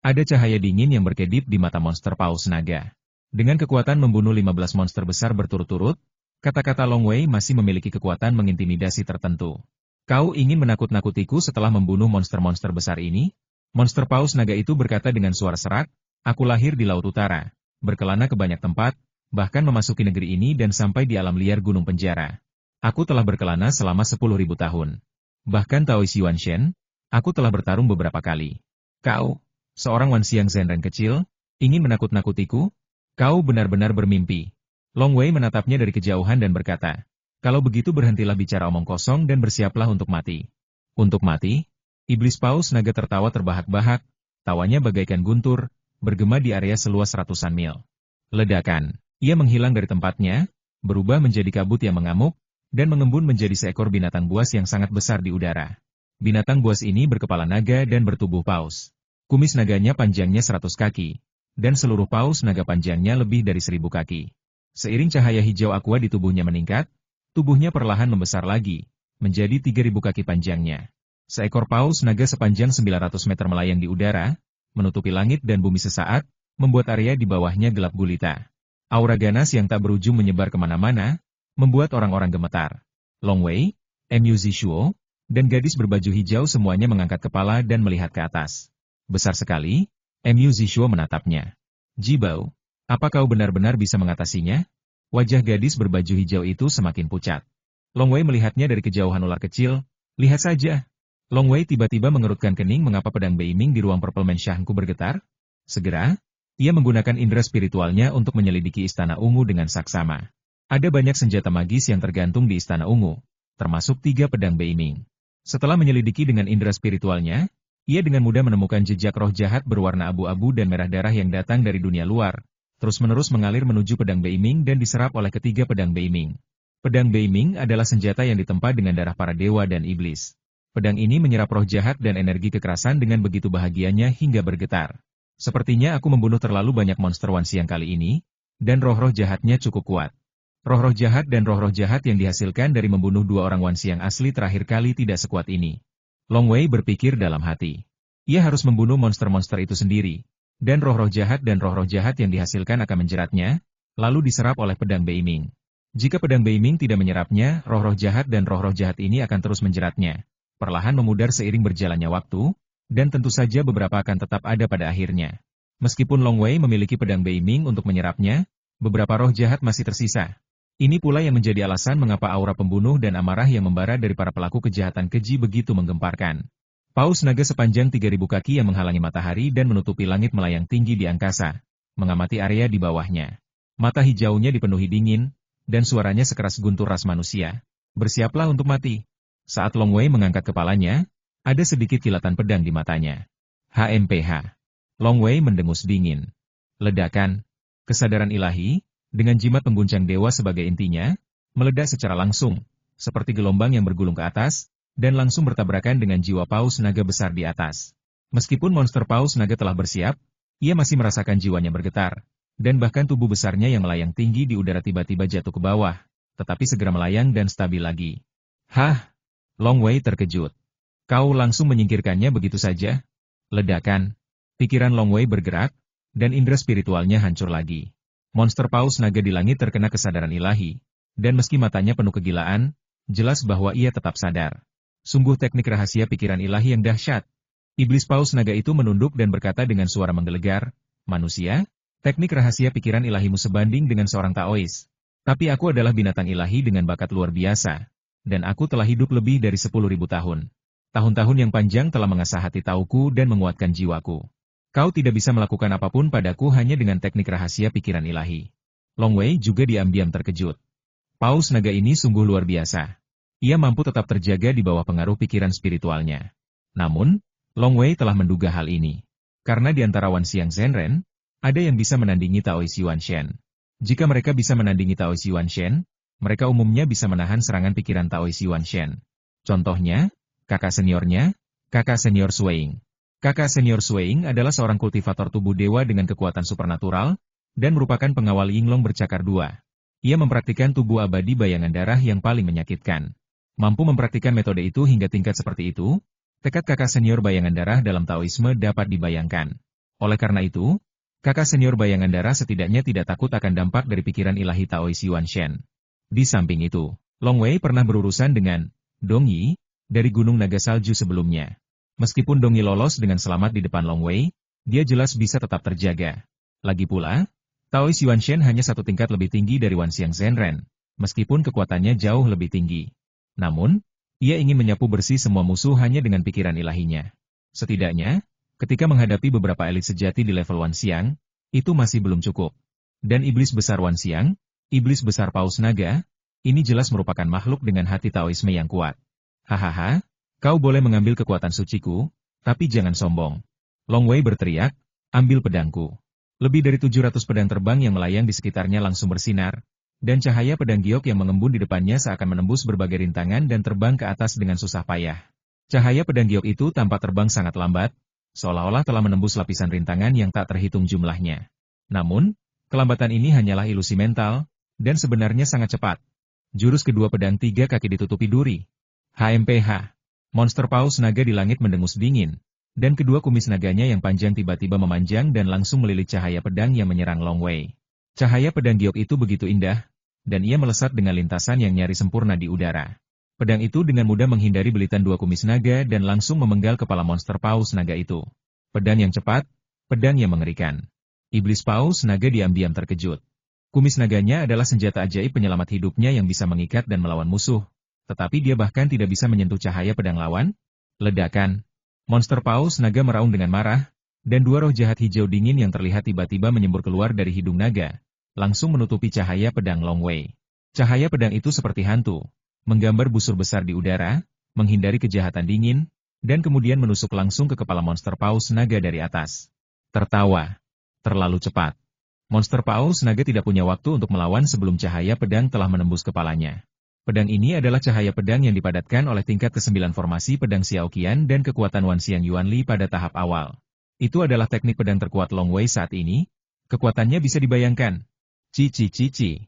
Ada cahaya dingin yang berkedip di mata monster paus naga. Dengan kekuatan membunuh 15 monster besar berturut-turut, kata-kata Long Wei masih memiliki kekuatan mengintimidasi tertentu. Kau ingin menakut-nakutiku setelah membunuh monster-monster besar ini? Monster paus naga itu berkata dengan suara serak, aku lahir di Laut Utara, berkelana ke banyak tempat, bahkan memasuki negeri ini dan sampai di alam liar gunung penjara. Aku telah berkelana selama 10.000 tahun. Bahkan Taoist Yuan Shen, aku telah bertarung beberapa kali. Kau, seorang Wan Xiang Zenren kecil, ingin menakut-nakutiku? Kau benar-benar bermimpi. Long Wei menatapnya dari kejauhan dan berkata, kalau begitu berhentilah bicara omong kosong dan bersiaplah untuk mati. Untuk mati? Iblis paus naga tertawa terbahak-bahak, tawanya bagaikan guntur, bergema di area seluas ratusan mil. Ledakan, ia menghilang dari tempatnya, berubah menjadi kabut yang mengamuk, dan mengembun menjadi seekor binatang buas yang sangat besar di udara. Binatang buas ini berkepala naga dan bertubuh paus. Kumis naganya panjangnya 100 kaki, dan seluruh paus naga panjangnya lebih dari 1000 kaki. Seiring cahaya hijau aqua di tubuhnya meningkat, tubuhnya perlahan membesar lagi, menjadi 3000 kaki panjangnya. Seekor paus naga sepanjang 900 meter melayang di udara, menutupi langit dan bumi sesaat, membuat area di bawahnya gelap gulita. Aura ganas yang tak berujung menyebar kemana-mana, membuat orang-orang gemetar. Long Wei, Mu Zishuo, dan gadis berbaju hijau semuanya mengangkat kepala dan melihat ke atas. Besar sekali, Mu Zishuo menatapnya. Jibao, apa kau benar-benar bisa mengatasinya? Wajah gadis berbaju hijau itu semakin pucat. Long Wei melihatnya dari kejauhan ular kecil, lihat saja. Long Wei tiba-tiba mengerutkan kening mengapa pedang Beiming di ruang Purple Mansionku bergetar. Segera, ia menggunakan indera spiritualnya untuk menyelidiki Istana Ungu dengan saksama. Ada banyak senjata magis yang tergantung di Istana Ungu, termasuk 3 pedang Beiming. Setelah menyelidiki dengan indera spiritualnya, ia dengan mudah menemukan jejak roh jahat berwarna abu-abu dan merah darah yang datang dari dunia luar, terus-menerus mengalir menuju pedang Beiming dan diserap oleh ketiga pedang Beiming. Pedang Beiming adalah senjata yang ditempa dengan darah para dewa dan iblis. Pedang ini menyerap roh jahat dan energi kekerasan dengan begitu bahagianya hingga bergetar. Sepertinya aku membunuh terlalu banyak monster Wan Xiang kali ini, dan roh-roh jahatnya cukup kuat. Roh-roh jahat dan roh-roh jahat yang dihasilkan dari membunuh 2 orang Wan Xiang asli terakhir kali tidak sekuat ini. Long Wei berpikir dalam hati. Ia harus membunuh monster-monster itu sendiri, dan roh-roh jahat yang dihasilkan akan menjeratnya, lalu diserap oleh pedang Beiming. Jika pedang Beiming tidak menyerapnya, roh-roh jahat dan roh-roh jahat ini akan terus menjeratnya, perlahan memudar seiring berjalannya waktu, dan tentu saja beberapa akan tetap ada pada akhirnya. Meskipun Long Wei memiliki pedang Beiming untuk menyerapnya, beberapa roh jahat masih tersisa. Ini pula yang menjadi alasan mengapa aura pembunuh dan amarah yang membara dari para pelaku kejahatan keji begitu menggemparkan. Paus naga sepanjang 3000 kaki yang menghalangi matahari dan menutupi langit melayang tinggi di angkasa, mengamati area di bawahnya. Mata hijaunya dipenuhi dingin, dan suaranya sekeras guntur ras manusia. Bersiaplah untuk mati. Saat Long Wei mengangkat kepalanya, ada sedikit kilatan pedang di matanya. HMPH. Long Wei mendengus dingin. Ledakan. Kesadaran ilahi, dengan jimat pengguncang dewa sebagai intinya, meledak secara langsung, seperti gelombang yang bergulung ke atas, dan langsung bertabrakan dengan jiwa paus naga besar di atas. Meskipun monster paus naga telah bersiap, ia masih merasakan jiwanya bergetar, dan bahkan tubuh besarnya yang melayang tinggi di udara tiba-tiba jatuh ke bawah, tetapi segera melayang dan stabil lagi. Hah? Long Wei terkejut. Kau langsung menyingkirkannya begitu saja? Ledakan. Pikiran Long Wei bergerak, dan indera spiritualnya hancur lagi. Monster paus naga di langit terkena kesadaran ilahi, dan meski matanya penuh kegilaan, jelas bahwa ia tetap sadar. Sungguh teknik rahasia pikiran ilahi yang dahsyat. Iblis paus naga itu menunduk dan berkata dengan suara menggelegar, "Manusia, teknik rahasia pikiran ilahimu sebanding dengan seorang Taois. Tapi aku adalah binatang ilahi dengan bakat luar biasa, dan aku telah hidup lebih dari 10.000 tahun. Tahun-tahun yang panjang telah mengasah hati tauku dan menguatkan jiwaku. Kau tidak bisa melakukan apapun padaku hanya dengan teknik rahasia pikiran ilahi." Long Wei juga diam-diam terkejut. Paus naga ini sungguh luar biasa. Ia mampu tetap terjaga di bawah pengaruh pikiran spiritualnya. Namun, Long Wei telah menduga hal ini. Karena di antara Wan Xiang Zhenren, ada yang bisa menandingi Taois Yuan Shen. Jika mereka bisa menandingi Taois Yuan Shen, mereka umumnya bisa menahan serangan pikiran Taois Yuan Shen. Contohnya, kakak seniornya, kakak senior Suing. Kakak senior Suing adalah seorang kultivator tubuh dewa dengan kekuatan supernatural, dan merupakan pengawal Yinglong bercakar dua. Ia mempraktikkan tubuh abadi bayangan darah yang paling menyakitkan. Mampu mempraktikkan metode itu hingga tingkat seperti itu, tekad kakak senior bayangan darah dalam Taoisme dapat dibayangkan. Oleh karena itu, kakak senior bayangan darah setidaknya tidak takut akan dampak dari pikiran ilahi Taois Yuan Shen. Di samping itu, Long Wei pernah berurusan dengan Dong Yi dari Gunung Naga Salju sebelumnya. Meskipun Dong Yi lolos dengan selamat di depan Long Wei, dia jelas bisa tetap terjaga. Lagi pula, Taois Yuan Shen hanya satu tingkat lebih tinggi dari Wan Xiang Zhenren, meskipun kekuatannya jauh lebih tinggi. Namun, ia ingin menyapu bersih semua musuh hanya dengan pikiran ilahinya. Setidaknya, ketika menghadapi beberapa elit sejati di level Wan Xiang, itu masih belum cukup. Dan iblis besar Wan Xiang, iblis besar Paus Naga, ini jelas merupakan makhluk dengan hati Taoisme yang kuat. Hahaha, kau boleh mengambil kekuatan suciku, tapi jangan sombong. Long Wei berteriak, ambil pedangku. Lebih dari 700 pedang terbang yang melayang di sekitarnya langsung bersinar, dan cahaya pedang giok yang mengembun di depannya seakan menembus berbagai rintangan dan terbang ke atas dengan susah payah. Cahaya pedang giok itu tampak terbang sangat lambat, seolah-olah telah menembus lapisan rintangan yang tak terhitung jumlahnya. Namun, kelambatan ini hanyalah ilusi mental, dan sebenarnya sangat cepat. Jurus kedua pedang tiga kaki ditutupi duri. HMPH. Monster paus naga di langit mendengus dingin, dan kedua kumis naganya yang panjang tiba-tiba memanjang dan langsung melilit cahaya pedang yang menyerang Long Wei. Cahaya pedang giok itu begitu indah, dan ia melesat dengan lintasan yang nyaris sempurna di udara. Pedang itu dengan mudah menghindari belitan dua kumis naga dan langsung memenggal kepala monster paus naga itu. Pedang yang cepat, pedang yang mengerikan. Iblis paus naga diam-diam terkejut. Kumis naganya adalah senjata ajaib penyelamat hidupnya yang bisa mengikat dan melawan musuh, tetapi dia bahkan tidak bisa menyentuh cahaya pedang lawan. Ledakan. Monster paus naga meraung dengan marah, dan dua roh jahat hijau dingin yang terlihat tiba-tiba menyembur keluar dari hidung naga, langsung menutupi cahaya pedang Long Wei. Cahaya pedang itu seperti hantu, menggambar busur besar di udara, menghindari kejahatan dingin, dan kemudian menusuk langsung ke kepala monster paus naga dari atas. Tertawa. Terlalu cepat. Monster paus naga tidak punya waktu untuk melawan sebelum cahaya pedang telah menembus kepalanya. Pedang ini adalah cahaya pedang yang dipadatkan oleh tingkat ke-9 formasi pedang Xiaoqian dan kekuatan Wan Xiang Yuanli pada tahap awal. Itu adalah teknik pedang terkuat Long Wei saat ini. Kekuatannya bisa dibayangkan. Cici.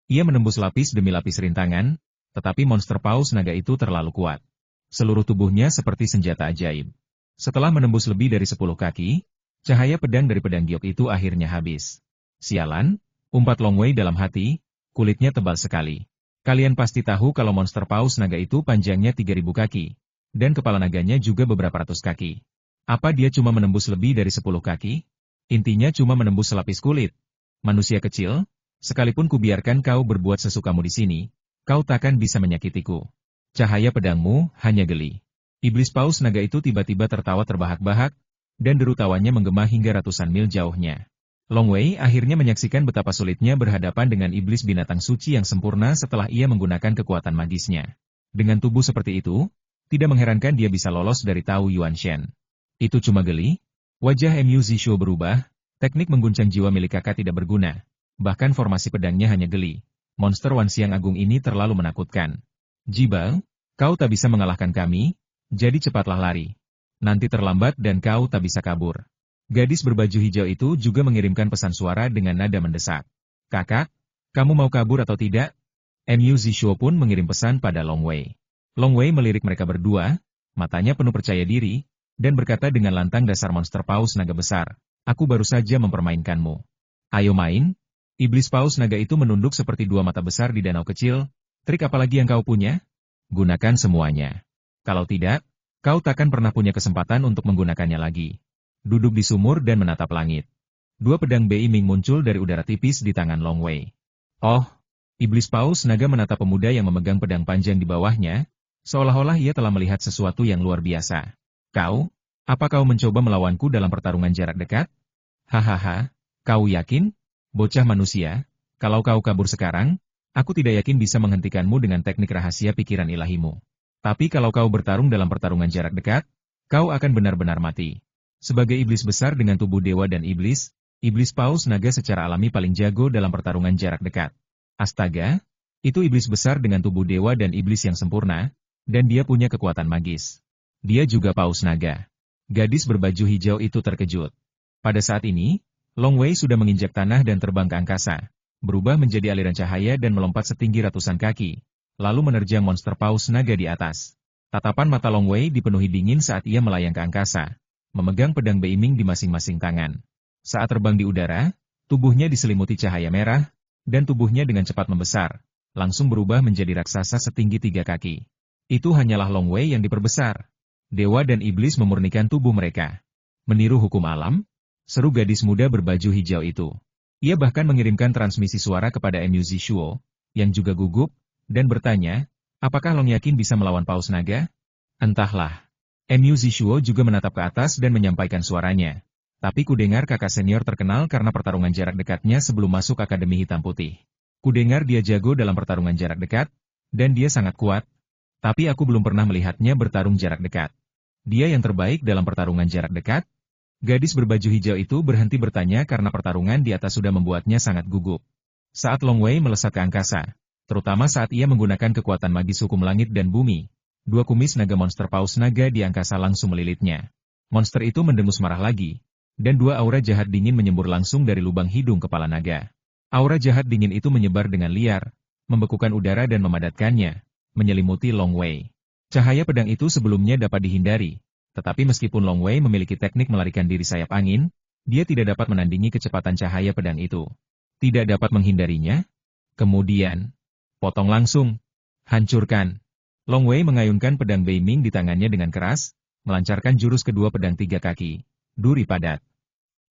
Ia menembus lapis demi lapis rintangan, tetapi monster paus naga itu terlalu kuat. Seluruh tubuhnya seperti senjata ajaib. Setelah menembus lebih dari 10 kaki, cahaya pedang dari pedang giok itu akhirnya habis. Sialan, umpat Long Wei dalam hati, kulitnya tebal sekali. Kalian pasti tahu kalau monster paus naga itu panjangnya 3.000 kaki, dan kepala naganya juga beberapa ratus kaki. Apa dia cuma menembus lebih dari 10 kaki? Intinya cuma menembus selapis kulit. Manusia kecil, sekalipun kubiarkan kau berbuat sesukamu di sini, kau takkan bisa menyakitiku. Cahaya pedangmu hanya geli. Iblis paus naga itu tiba-tiba tertawa terbahak-bahak, dan deru tawanya menggema hingga ratusan mil jauhnya. Long Wei akhirnya menyaksikan betapa sulitnya berhadapan dengan iblis binatang suci yang sempurna setelah ia menggunakan kekuatan magisnya. Dengan tubuh seperti itu, tidak mengherankan dia bisa lolos dari Tao Yuan Shen. Itu cuma geli? Wajah Mu Zishuo berubah, teknik mengguncang jiwa milik kakak tidak berguna. Bahkan formasi pedangnya hanya geli. Monster Wan Xiang Agung ini terlalu menakutkan. Jibal, kau tak bisa mengalahkan kami, jadi cepatlah lari. Nanti terlambat dan kau tak bisa kabur. Gadis berbaju hijau itu juga mengirimkan pesan suara dengan nada mendesak. Kakak, kamu mau kabur atau tidak? Mu Zishuo pun mengirim pesan pada Long Wei. Long Wei melirik mereka berdua, matanya penuh percaya diri, dan berkata dengan lantang dasar monster paus naga besar. Aku baru saja mempermainkanmu. Ayo main. Iblis paus naga itu menunduk seperti dua mata besar di danau kecil. Trik apa lagi yang kau punya? Gunakan semuanya. Kalau tidak, kau takkan pernah punya kesempatan untuk menggunakannya lagi. Duduk di sumur dan menatap langit. Dua pedang Bei Ming muncul dari udara tipis di tangan Long Wei. Oh, iblis paus naga menatap pemuda yang memegang pedang panjang di bawahnya, seolah-olah ia telah melihat sesuatu yang luar biasa. Kau, apa kau mencoba melawanku dalam pertarungan jarak dekat? Hahaha, kau yakin? Bocah manusia, kalau kau kabur sekarang, aku tidak yakin bisa menghentikanmu dengan teknik rahasia pikiran ilahimu. Tapi kalau kau bertarung dalam pertarungan jarak dekat, kau akan benar-benar mati. Sebagai iblis besar dengan tubuh dewa dan iblis, iblis paus naga secara alami paling jago dalam pertarungan jarak dekat. Astaga, itu iblis besar dengan tubuh dewa dan iblis yang sempurna, dan dia punya kekuatan magis. Dia juga paus naga. Gadis berbaju hijau itu terkejut. Pada saat ini, Long Wei sudah menginjak tanah dan terbang ke angkasa, berubah menjadi aliran cahaya dan melompat setinggi ratusan kaki, lalu menerjang monster paus naga di atas. Tatapan mata Long Wei dipenuhi dingin saat ia melayang ke angkasa, memegang pedang Bei Ming di masing-masing tangan. Saat terbang di udara, tubuhnya diselimuti cahaya merah, dan tubuhnya dengan cepat membesar, langsung berubah menjadi raksasa setinggi 3 kaki. Itu hanyalah Long Wei yang diperbesar. Dewa dan iblis memurnikan tubuh mereka. Meniru hukum alam? Seru gadis muda berbaju hijau itu. Ia bahkan mengirimkan transmisi suara kepada Mu Zishuo, yang juga gugup, dan bertanya, apakah Long yakin bisa melawan paus naga? Entahlah. Mu Zishuo juga menatap ke atas dan menyampaikan suaranya. Tapi kudengar kakak senior terkenal karena pertarungan jarak dekatnya sebelum masuk Akademi Hitam Putih. Kudengar dia jago dalam pertarungan jarak dekat, dan dia sangat kuat. Tapi aku belum pernah melihatnya bertarung jarak dekat. Dia yang terbaik dalam pertarungan jarak dekat? Gadis berbaju hijau itu berhenti bertanya karena pertarungan di atas sudah membuatnya sangat gugup. Saat Long Wei melesat ke angkasa, terutama saat ia menggunakan kekuatan magis hukum langit dan bumi, dua kumis naga monster paus naga di angkasa langsung melilitnya. Monster itu mendengus marah lagi, dan dua aura jahat dingin menyembur langsung dari lubang hidung kepala naga. Aura jahat dingin itu menyebar dengan liar, membekukan udara dan memadatkannya, menyelimuti Long Wei. Cahaya pedang itu sebelumnya dapat dihindari, tetapi meskipun Long Wei memiliki teknik melarikan diri sayap angin, dia tidak dapat menandingi kecepatan cahaya pedang itu. Tidak dapat menghindarinya? Kemudian, potong langsung, hancurkan. Long Wei mengayunkan pedang Bei Ming di tangannya dengan keras, melancarkan jurus kedua pedang 3 kaki, duri padat.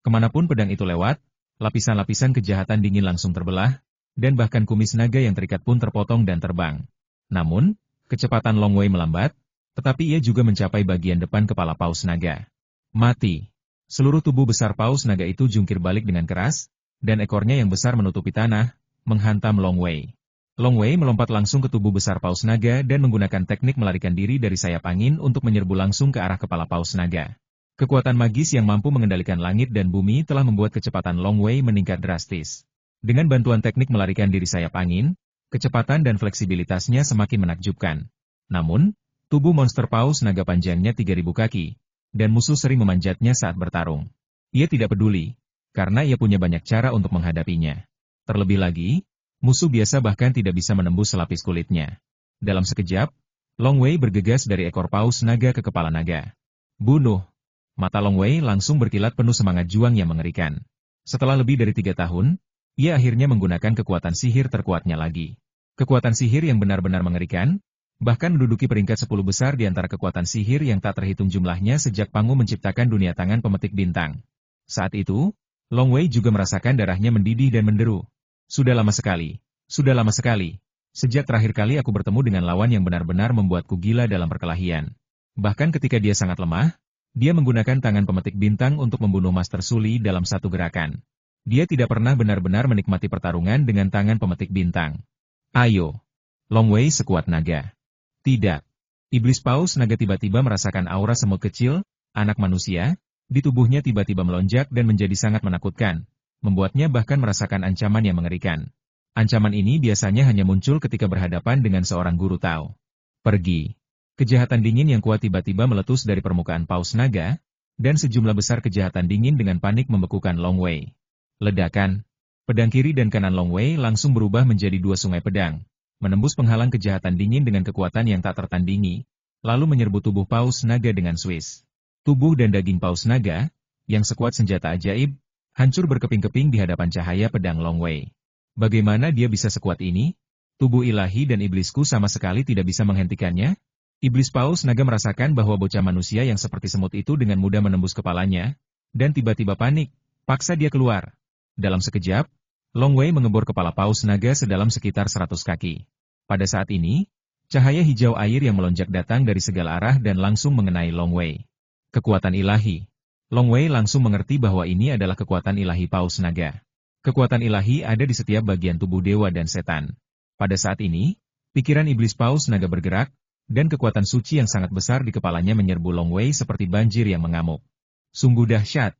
Kemanapun pedang itu lewat, lapisan-lapisan kejahatan dingin langsung terbelah, dan bahkan kumis naga yang terikat pun terpotong dan terbang. Namun, kecepatan Long Wei melambat, tetapi ia juga mencapai bagian depan kepala paus naga. Mati. Seluruh tubuh besar paus naga itu jungkir balik dengan keras, dan ekornya yang besar menutupi tanah, menghantam Long Wei. Long Wei melompat langsung ke tubuh besar paus naga dan menggunakan teknik melarikan diri dari sayap angin untuk menyerbu langsung ke arah kepala paus naga. Kekuatan magis yang mampu mengendalikan langit dan bumi telah membuat kecepatan Long Wei meningkat drastis. Dengan bantuan teknik melarikan diri sayap angin, kecepatan dan fleksibilitasnya semakin menakjubkan. Namun, tubuh monster paus naga panjangnya 3.000 kaki, dan musuh sering memanjatnya saat bertarung. Ia tidak peduli, karena ia punya banyak cara untuk menghadapinya. Terlebih lagi, musuh biasa bahkan tidak bisa menembus selapis kulitnya. Dalam sekejap, Long Wei bergegas dari ekor paus naga ke kepala naga. Bunuh! Mata Long Wei langsung berkilat penuh semangat juang yang mengerikan. Setelah lebih dari 3 tahun, ia akhirnya menggunakan kekuatan sihir terkuatnya lagi. Kekuatan sihir yang benar-benar mengerikan, bahkan menduduki peringkat 10 besar di antara kekuatan sihir yang tak terhitung jumlahnya sejak Pangu menciptakan dunia tangan pemetik bintang. Saat itu, Long Wei juga merasakan darahnya mendidih dan menderu. Sudah lama sekali. Sejak terakhir kali aku bertemu dengan lawan yang benar-benar membuatku gila dalam perkelahian. Bahkan ketika dia sangat lemah, dia menggunakan tangan pemetik bintang untuk membunuh Master Suli dalam satu gerakan. Dia tidak pernah benar-benar menikmati pertarungan dengan tangan pemetik bintang. Ayo. Long Wei sekuat naga. Tidak. Iblis paus naga tiba-tiba merasakan aura semut kecil, anak manusia, di tubuhnya tiba-tiba melonjak dan menjadi sangat menakutkan, membuatnya bahkan merasakan ancaman yang mengerikan. Ancaman ini biasanya hanya muncul ketika berhadapan dengan seorang guru Tao. Pergi. Kejahatan dingin yang kuat tiba-tiba meletus dari permukaan paus naga, dan sejumlah besar kejahatan dingin dengan panik membekukan Long Wei. Ledakan. Pedang kiri dan kanan Long Wei langsung berubah menjadi dua sungai pedang, menembus penghalang kejahatan dingin dengan kekuatan yang tak tertandingi, lalu menyerbu tubuh paus naga dengan Swiss. Tubuh dan daging paus naga, yang sekuat senjata ajaib, hancur berkeping-keping di hadapan cahaya pedang Long Wei. Bagaimana dia bisa sekuat ini? Tubuh ilahi dan iblisku sama sekali tidak bisa menghentikannya? Iblis paus naga merasakan bahwa bocah manusia yang seperti semut itu dengan mudah menembus kepalanya, dan tiba-tiba panik, paksa dia keluar. Dalam sekejap, Long Wei mengebor kepala paus naga sedalam sekitar 100 kaki. Pada saat ini, cahaya hijau air yang melonjak datang dari segala arah dan langsung mengenai Long Wei. Kekuatan ilahi. Long Wei langsung mengerti bahwa ini adalah kekuatan ilahi paus naga. Kekuatan ilahi ada di setiap bagian tubuh dewa dan setan. Pada saat ini, pikiran iblis paus naga bergerak, dan kekuatan suci yang sangat besar di kepalanya menyerbu Long Wei seperti banjir yang mengamuk. Sungguh dahsyat.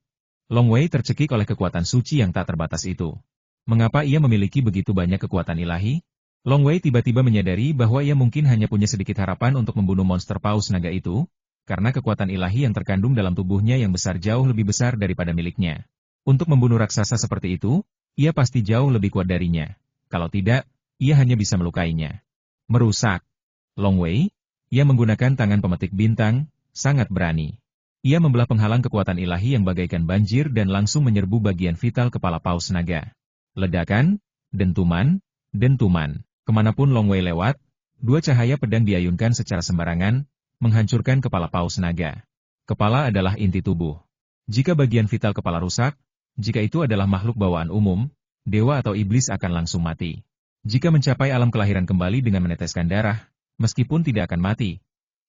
Long Wei tercekik oleh kekuatan suci yang tak terbatas itu. Mengapa ia memiliki begitu banyak kekuatan ilahi? Long Wei tiba-tiba menyadari bahwa ia mungkin hanya punya sedikit harapan untuk membunuh monster paus naga itu, karena kekuatan ilahi yang terkandung dalam tubuhnya yang besar jauh lebih besar daripada miliknya. Untuk membunuh raksasa seperti itu, ia pasti jauh lebih kuat darinya. Kalau tidak, ia hanya bisa melukainya. Merusak. Long Wei, ia menggunakan tangan pemetik bintang, sangat berani. Ia membelah penghalang kekuatan ilahi yang bagaikan banjir dan langsung menyerbu bagian vital kepala paus naga. Ledakan, dentuman, dentuman. Kemanapun Long Wei lewat, dua cahaya pedang diayunkan secara sembarangan, menghancurkan kepala paus naga. Kepala adalah inti tubuh. Jika bagian vital kepala rusak, jika itu adalah makhluk bawaan umum, dewa atau iblis akan langsung mati. Jika mencapai alam kelahiran kembali dengan meneteskan darah, meskipun tidak akan mati,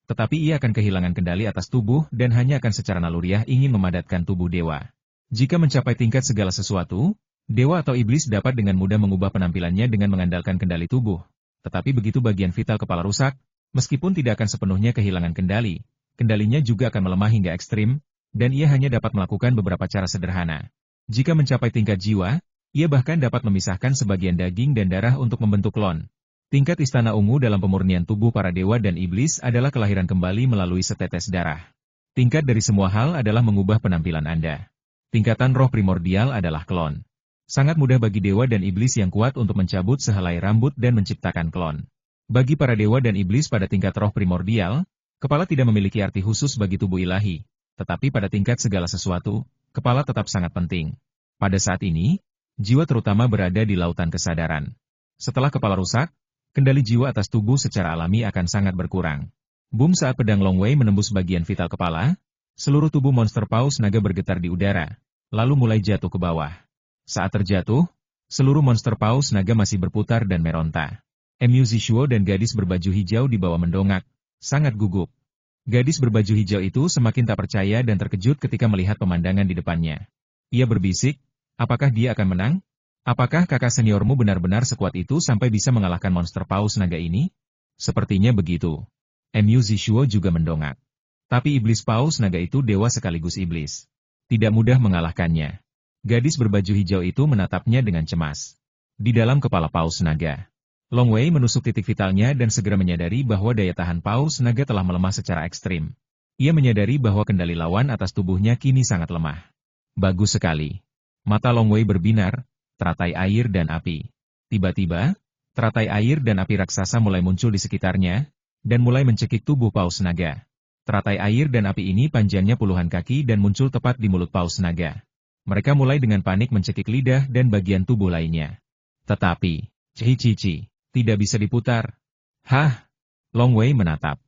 tetapi ia akan kehilangan kendali atas tubuh dan hanya akan secara naluriah ingin memadatkan tubuh dewa. Jika mencapai tingkat segala sesuatu, dewa atau iblis dapat dengan mudah mengubah penampilannya dengan mengandalkan kendali tubuh. Tetapi begitu bagian vital kepala rusak, meskipun tidak akan sepenuhnya kehilangan kendali, kendalinya juga akan melemah hingga ekstrim, dan ia hanya dapat melakukan beberapa cara sederhana. Jika mencapai tingkat jiwa, ia bahkan dapat memisahkan sebagian daging dan darah untuk membentuk klon. Tingkat istana ungu dalam pemurnian tubuh para dewa dan iblis adalah kelahiran kembali melalui setetes darah. Tingkat dari semua hal adalah mengubah penampilan Anda. Tingkatan roh primordial adalah klon. Sangat mudah bagi dewa dan iblis yang kuat untuk mencabut sehelai rambut dan menciptakan klon. Bagi para dewa dan iblis pada tingkat roh primordial, kepala tidak memiliki arti khusus bagi tubuh ilahi. Tetapi pada tingkat segala sesuatu, kepala tetap sangat penting. Pada saat ini, jiwa terutama berada di lautan kesadaran. Setelah kepala rusak, kendali jiwa atas tubuh secara alami akan sangat berkurang. Boom saat pedang Long Wei menembus bagian vital kepala, seluruh tubuh monster paus naga bergetar di udara, lalu mulai jatuh ke bawah. Saat terjatuh, seluruh monster paus naga masih berputar dan meronta. Mu Zishuo dan gadis berbaju hijau di bawah mendongak, sangat gugup. Gadis berbaju hijau itu semakin tak percaya dan terkejut ketika melihat pemandangan di depannya. Ia berbisik, apakah dia akan menang? Apakah kakak seniormu benar-benar sekuat itu sampai bisa mengalahkan monster paus naga ini? Sepertinya begitu. Mu Zishuo juga mendongak. Tapi iblis paus naga itu dewa sekaligus iblis. Tidak mudah mengalahkannya. Gadis berbaju hijau itu menatapnya dengan cemas. Di dalam kepala paus naga, Long Wei menusuk titik vitalnya dan segera menyadari bahwa daya tahan paus naga telah melemah secara ekstrim. Ia menyadari bahwa kendali lawan atas tubuhnya kini sangat lemah. Bagus sekali. Mata Long Wei berbinar, teratai air dan api. Tiba-tiba, teratai air dan api raksasa mulai muncul di sekitarnya, dan mulai mencekik tubuh paus naga. Teratai air dan api ini panjangnya puluhan kaki dan muncul tepat di mulut paus naga. Mereka mulai dengan panik mencekik lidah dan bagian tubuh lainnya. Tetapi, cici, tidak bisa diputar. Hah? Long Wei menatap.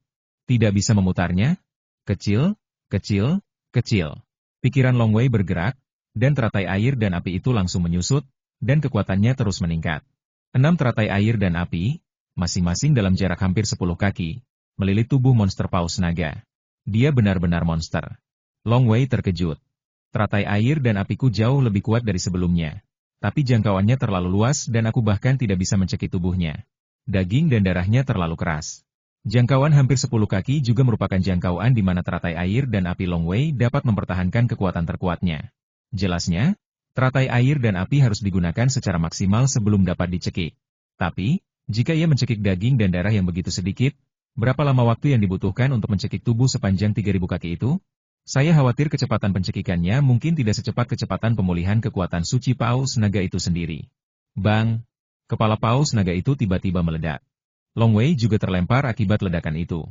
Tidak bisa memutarnya? Kecil, kecil, kecil. Pikiran Long Wei bergerak, dan teratai air dan api itu langsung menyusut, dan kekuatannya terus meningkat. 6 teratai air dan api, masing-masing dalam jarak hampir 10 kaki, melilit tubuh monster paus naga. Dia benar-benar monster. Long Wei terkejut. Teratai air dan apiku jauh lebih kuat dari sebelumnya. Tapi jangkauannya terlalu luas dan aku bahkan tidak bisa mencekik tubuhnya. Daging dan darahnya terlalu keras. Jangkauan hampir 10 kaki juga merupakan jangkauan di mana teratai air dan api Long Wei dapat mempertahankan kekuatan terkuatnya. Jelasnya, teratai air dan api harus digunakan secara maksimal sebelum dapat dicekik. Tapi, jika ia mencekik daging dan darah yang begitu sedikit, berapa lama waktu yang dibutuhkan untuk mencekik tubuh sepanjang 3000 kaki itu? Saya khawatir kecepatan pencekikannya mungkin tidak secepat kecepatan pemulihan kekuatan suci Paus Naga itu sendiri. Bang! Kepala Paus Naga itu tiba-tiba meledak. Long Wei juga terlempar akibat ledakan itu.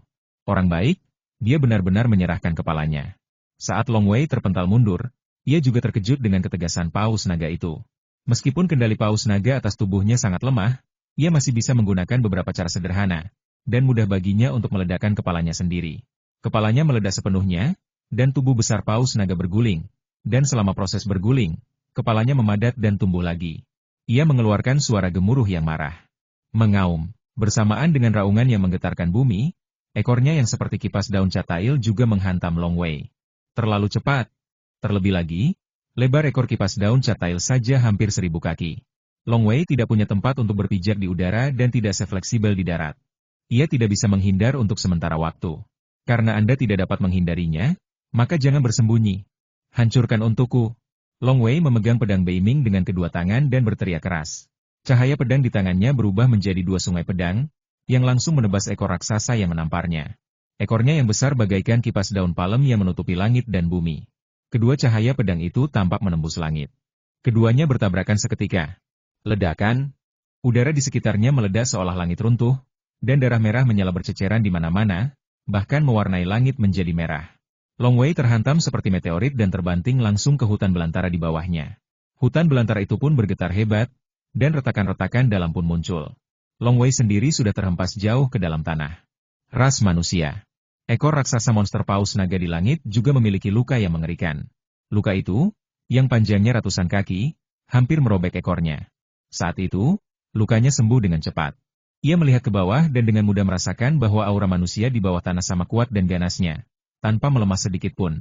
Orang baik, dia benar-benar menyerahkan kepalanya. Saat Long Wei terpental mundur, ia juga terkejut dengan ketegasan Paus Naga itu. Meskipun kendali Paus Naga atas tubuhnya sangat lemah, ia masih bisa menggunakan beberapa cara sederhana, dan mudah baginya untuk meledakkan kepalanya sendiri. Kepalanya meledak sepenuhnya, dan tubuh besar Paus Naga berguling, dan selama proses berguling, kepalanya memadat dan tumbuh lagi. Ia mengeluarkan suara gemuruh yang marah. Mengaum. Bersamaan dengan raungan yang menggetarkan bumi, ekornya yang seperti kipas daun catail juga menghantam Long Wei. Terlalu cepat. Terlebih lagi, lebar ekor kipas daun catail saja hampir 1000 kaki. Long Wei tidak punya tempat untuk berpijak di udara dan tidak sefleksibel di darat. Ia tidak bisa menghindar untuk sementara waktu. Karena Anda tidak dapat menghindarinya, maka jangan bersembunyi. Hancurkan untukku. Long Wei memegang pedang Beiming dengan kedua tangan dan berteriak keras. Cahaya pedang di tangannya berubah menjadi 2 sungai pedang, yang langsung menebas ekor raksasa yang menamparnya. Ekornya yang besar bagaikan kipas daun palem yang menutupi langit dan bumi. Kedua cahaya pedang itu tampak menembus langit. Keduanya bertabrakan seketika. Ledakan, udara di sekitarnya meledak seolah langit runtuh, dan darah merah menyala berceceran di mana-mana, bahkan mewarnai langit menjadi merah. Long Wei terhantam seperti meteorit dan terbanting langsung ke hutan belantara di bawahnya. Hutan belantara itu pun bergetar hebat, dan retakan-retakan dalam pun muncul. Long Wei sendiri sudah terhempas jauh ke dalam tanah. Ras manusia. Ekor raksasa monster Paus Naga di langit juga memiliki luka yang mengerikan. Luka itu, yang panjangnya ratusan kaki, hampir merobek ekornya. Saat itu, lukanya sembuh dengan cepat. Ia melihat ke bawah dan dengan mudah merasakan bahwa aura manusia di bawah tanah sama kuat dan ganasnya, tanpa melemah sedikit pun.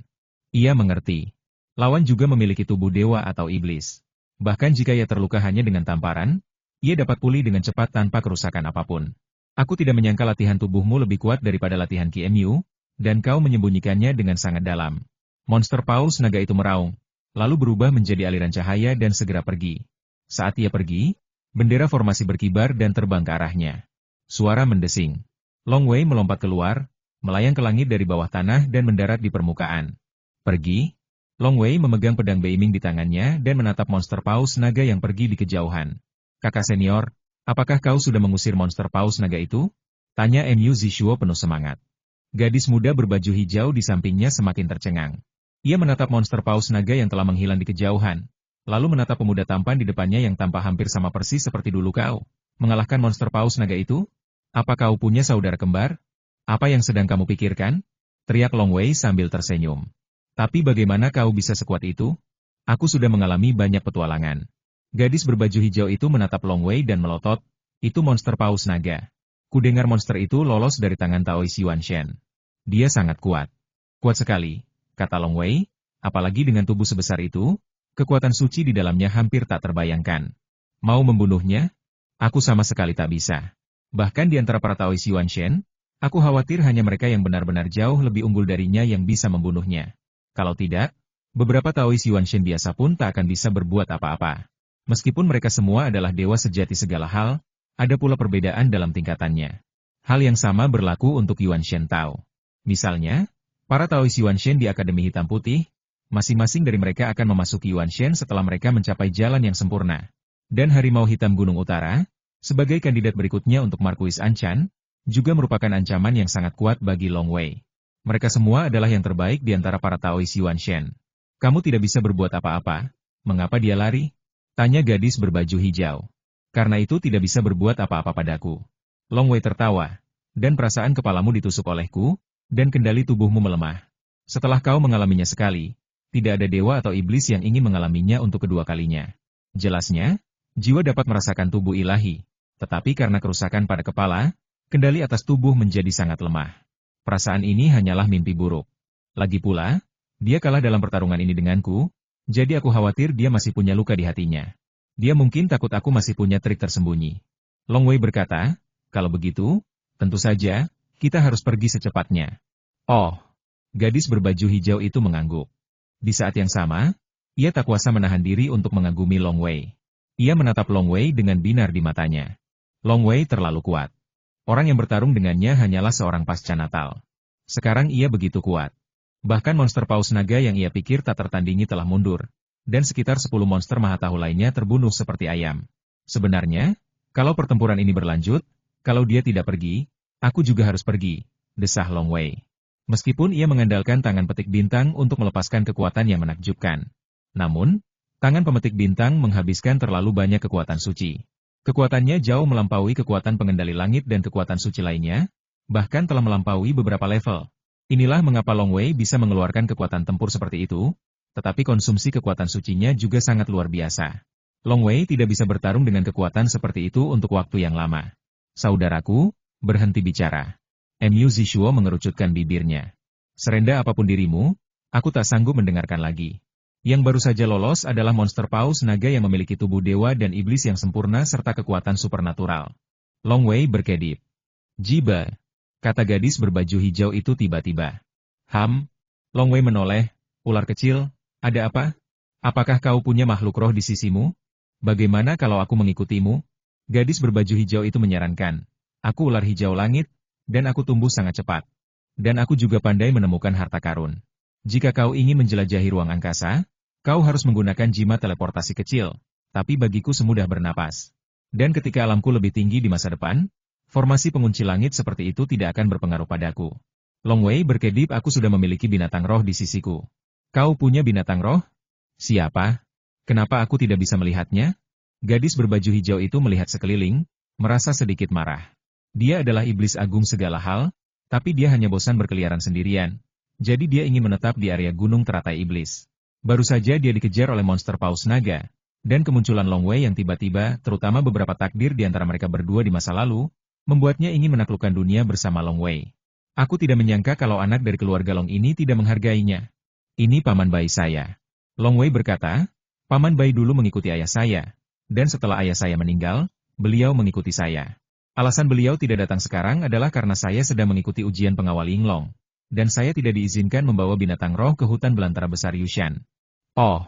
Ia mengerti. Lawan juga memiliki tubuh dewa atau iblis. Bahkan jika ia terluka hanya dengan tamparan, ia dapat pulih dengan cepat tanpa kerusakan apapun. Aku tidak menyangka latihan tubuhmu lebih kuat daripada latihan QMU, dan kau menyembunyikannya dengan sangat dalam. Monster Paus Naga itu meraung, lalu berubah menjadi aliran cahaya dan segera pergi. Saat ia pergi, bendera formasi berkibar dan terbang ke arahnya. Suara mendesing. Long Wei melompat keluar, melayang ke langit dari bawah tanah dan mendarat di permukaan. Pergi. Long Wei memegang pedang Beiming di tangannya dan menatap monster Paus Naga yang pergi di kejauhan. Kakak senior, apakah kau sudah mengusir monster Paus Naga itu? Tanya Mu Zishuo penuh semangat. Gadis muda berbaju hijau di sampingnya semakin tercengang. Ia menatap monster Paus Naga yang telah menghilang di kejauhan, lalu menatap pemuda tampan di depannya yang tampak hampir sama persis seperti dulu kau. Mengalahkan monster Paus Naga itu? Apa kau punya saudara kembar? Apa yang sedang kamu pikirkan? Teriak Long Wei sambil tersenyum. Tapi bagaimana kau bisa sekuat itu? Aku sudah mengalami banyak petualangan. Gadis berbaju hijau itu menatap Long Wei dan melotot, itu monster Paus Naga. Kudengar monster itu lolos dari tangan Taois Yuanshen. Dia sangat kuat. Kuat sekali, kata Long Wei, apalagi dengan tubuh sebesar itu, kekuatan suci di dalamnya hampir tak terbayangkan. Mau membunuhnya? Aku sama sekali tak bisa. Bahkan di antara para Taois Yuanshen, aku khawatir hanya mereka yang benar-benar jauh lebih unggul darinya yang bisa membunuhnya. Kalau tidak, beberapa Taois Yuanshen biasa pun tak akan bisa berbuat apa-apa. Meskipun mereka semua adalah dewa sejati segala hal, ada pula perbedaan dalam tingkatannya. Hal yang sama berlaku untuk Yuanshen Tao. Misalnya, para Taois Yuanshen di Akademi Hitam Putih, masing-masing dari mereka akan memasuki Yuanshen setelah mereka mencapai jalan yang sempurna. Dan Harimau Hitam Gunung Utara, sebagai kandidat berikutnya untuk Markuis Anchan, juga merupakan ancaman yang sangat kuat bagi Long Wei. Mereka semua adalah yang terbaik di antara para Taois Yuanshen. Kamu tidak bisa berbuat apa-apa. Mengapa dia lari? Tanya gadis berbaju hijau. Karena itu tidak bisa berbuat apa-apa padaku. Long Wei tertawa. Dan perasaan kepalamu ditusuk olehku, dan kendali tubuhmu melemah. Setelah kau mengalaminya sekali, tidak ada dewa atau iblis yang ingin mengalaminya untuk kedua kalinya. Jelasnya, jiwa dapat merasakan tubuh ilahi. Tetapi karena kerusakan pada kepala, kendali atas tubuh menjadi sangat lemah. Perasaan ini hanyalah mimpi buruk. Lagi pula, Dia kalah dalam pertarungan ini denganku, jadi aku khawatir dia masih punya luka di hatinya. Dia mungkin takut aku masih punya trik tersembunyi. Long Wei berkata, kalau begitu, tentu saja, kita harus pergi secepatnya. Oh, gadis berbaju hijau itu mengangguk. Di saat yang sama, ia tak kuasa menahan diri untuk mengagumi Long Wei. Ia menatap Long Wei dengan binar di matanya. Long Wei terlalu kuat. Orang yang bertarung dengannya hanyalah seorang pasca Natal. Sekarang ia begitu kuat. Bahkan monster paus naga yang ia pikir tak tertandingi telah mundur, dan sekitar 10 monster mahatahu lainnya terbunuh seperti ayam. Sebenarnya, kalau pertempuran ini berlanjut, kalau dia tidak pergi, aku juga harus pergi, desah Long Wei. Meskipun ia mengandalkan tangan petik bintang untuk melepaskan kekuatan yang menakjubkan. Namun, tangan pemetik bintang menghabiskan terlalu banyak kekuatan suci. Kekuatannya jauh melampaui kekuatan pengendali langit dan kekuatan suci lainnya, bahkan telah melampaui beberapa level. Inilah mengapa Long Wei bisa mengeluarkan kekuatan tempur seperti itu, tetapi konsumsi kekuatan sucinya juga sangat luar biasa. Long Wei tidak bisa bertarung dengan kekuatan seperti itu untuk waktu yang lama. Saudaraku, berhenti bicara. Mu Zishuo mengerucutkan bibirnya. Serendah apapun dirimu, aku tak sanggup mendengarkan lagi. Yang baru saja lolos adalah monster paus naga yang memiliki tubuh dewa dan iblis yang sempurna serta kekuatan supernatural. Long Wei berkedip. Jiba, kata gadis berbaju hijau itu tiba-tiba. Long Wei menoleh, ular kecil, ada apa? Apakah kau punya makhluk roh di sisimu? Bagaimana kalau aku mengikutimu? Gadis berbaju hijau itu menyarankan. Aku ular hijau langit, dan aku tumbuh sangat cepat. Dan aku juga pandai menemukan harta karun. Jika kau ingin menjelajahi ruang angkasa, kau harus menggunakan jimat teleportasi kecil, tapi bagiku semudah bernapas. Dan ketika alamku lebih tinggi di masa depan, formasi pengunci langit seperti itu tidak akan berpengaruh padaku. Long Wei berkedip, aku sudah memiliki binatang roh di sisiku. Kau punya binatang roh? Siapa? Kenapa aku tidak bisa melihatnya? Gadis berbaju hijau itu melihat sekeliling, merasa sedikit marah. Dia adalah iblis agung segala hal, tapi dia hanya bosan berkeliaran sendirian. Jadi dia ingin menetap di area gunung teratai iblis. Baru saja dia dikejar oleh monster paus naga, dan kemunculan Long Wei yang tiba-tiba, terutama beberapa takdir di antara mereka berdua di masa lalu, membuatnya ingin menaklukkan dunia bersama Long Wei. Aku tidak menyangka kalau anak dari keluarga Long ini tidak menghargainya. Ini paman bayi saya. Long Wei berkata, paman bayi dulu mengikuti ayah saya, dan setelah ayah saya meninggal, beliau mengikuti saya. Alasan beliau tidak datang sekarang adalah karena saya sedang mengikuti ujian pengawal Yinglong, dan saya tidak diizinkan membawa binatang roh ke hutan belantara besar Yushan. Oh,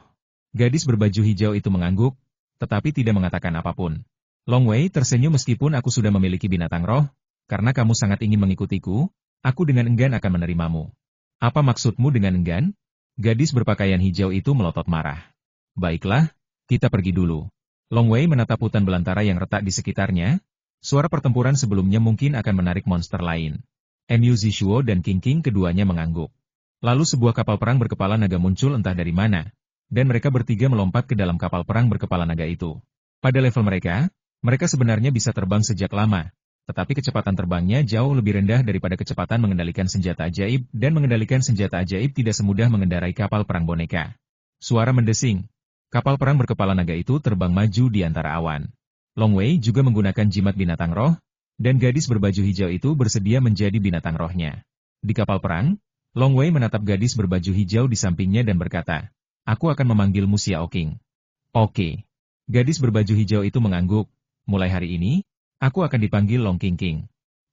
gadis berbaju hijau itu mengangguk, tetapi tidak mengatakan apapun. Long Wei tersenyum, meskipun aku sudah memiliki binatang roh, karena kamu sangat ingin mengikutiku, aku dengan enggan akan menerimamu. Apa maksudmu dengan enggan? Gadis berpakaian hijau itu melotot marah. Baiklah, kita pergi dulu. Long Wei menatap hutan belantara yang retak di sekitarnya. Suara pertempuran sebelumnya mungkin akan menarik monster lain. Mu Zishuo dan King King keduanya mengangguk. Lalu sebuah kapal perang berkepala naga muncul entah dari mana, dan mereka bertiga melompat ke dalam kapal perang berkepala naga itu. Pada level mereka sebenarnya bisa terbang sejak lama, tetapi kecepatan terbangnya jauh lebih rendah daripada kecepatan mengendalikan senjata ajaib, dan mengendalikan senjata ajaib tidak semudah mengendarai kapal perang boneka. Suara mendesing. Kapal perang berkepala naga itu terbang maju di antara awan. Long Wei juga menggunakan jimat binatang roh, dan gadis berbaju hijau itu bersedia menjadi binatang rohnya. Di kapal perang, Long Wei menatap gadis berbaju hijau di sampingnya dan berkata, aku akan memanggilmu Xiao King. Oke. Gadis berbaju hijau itu mengangguk. Mulai hari ini, aku akan dipanggil Long King King.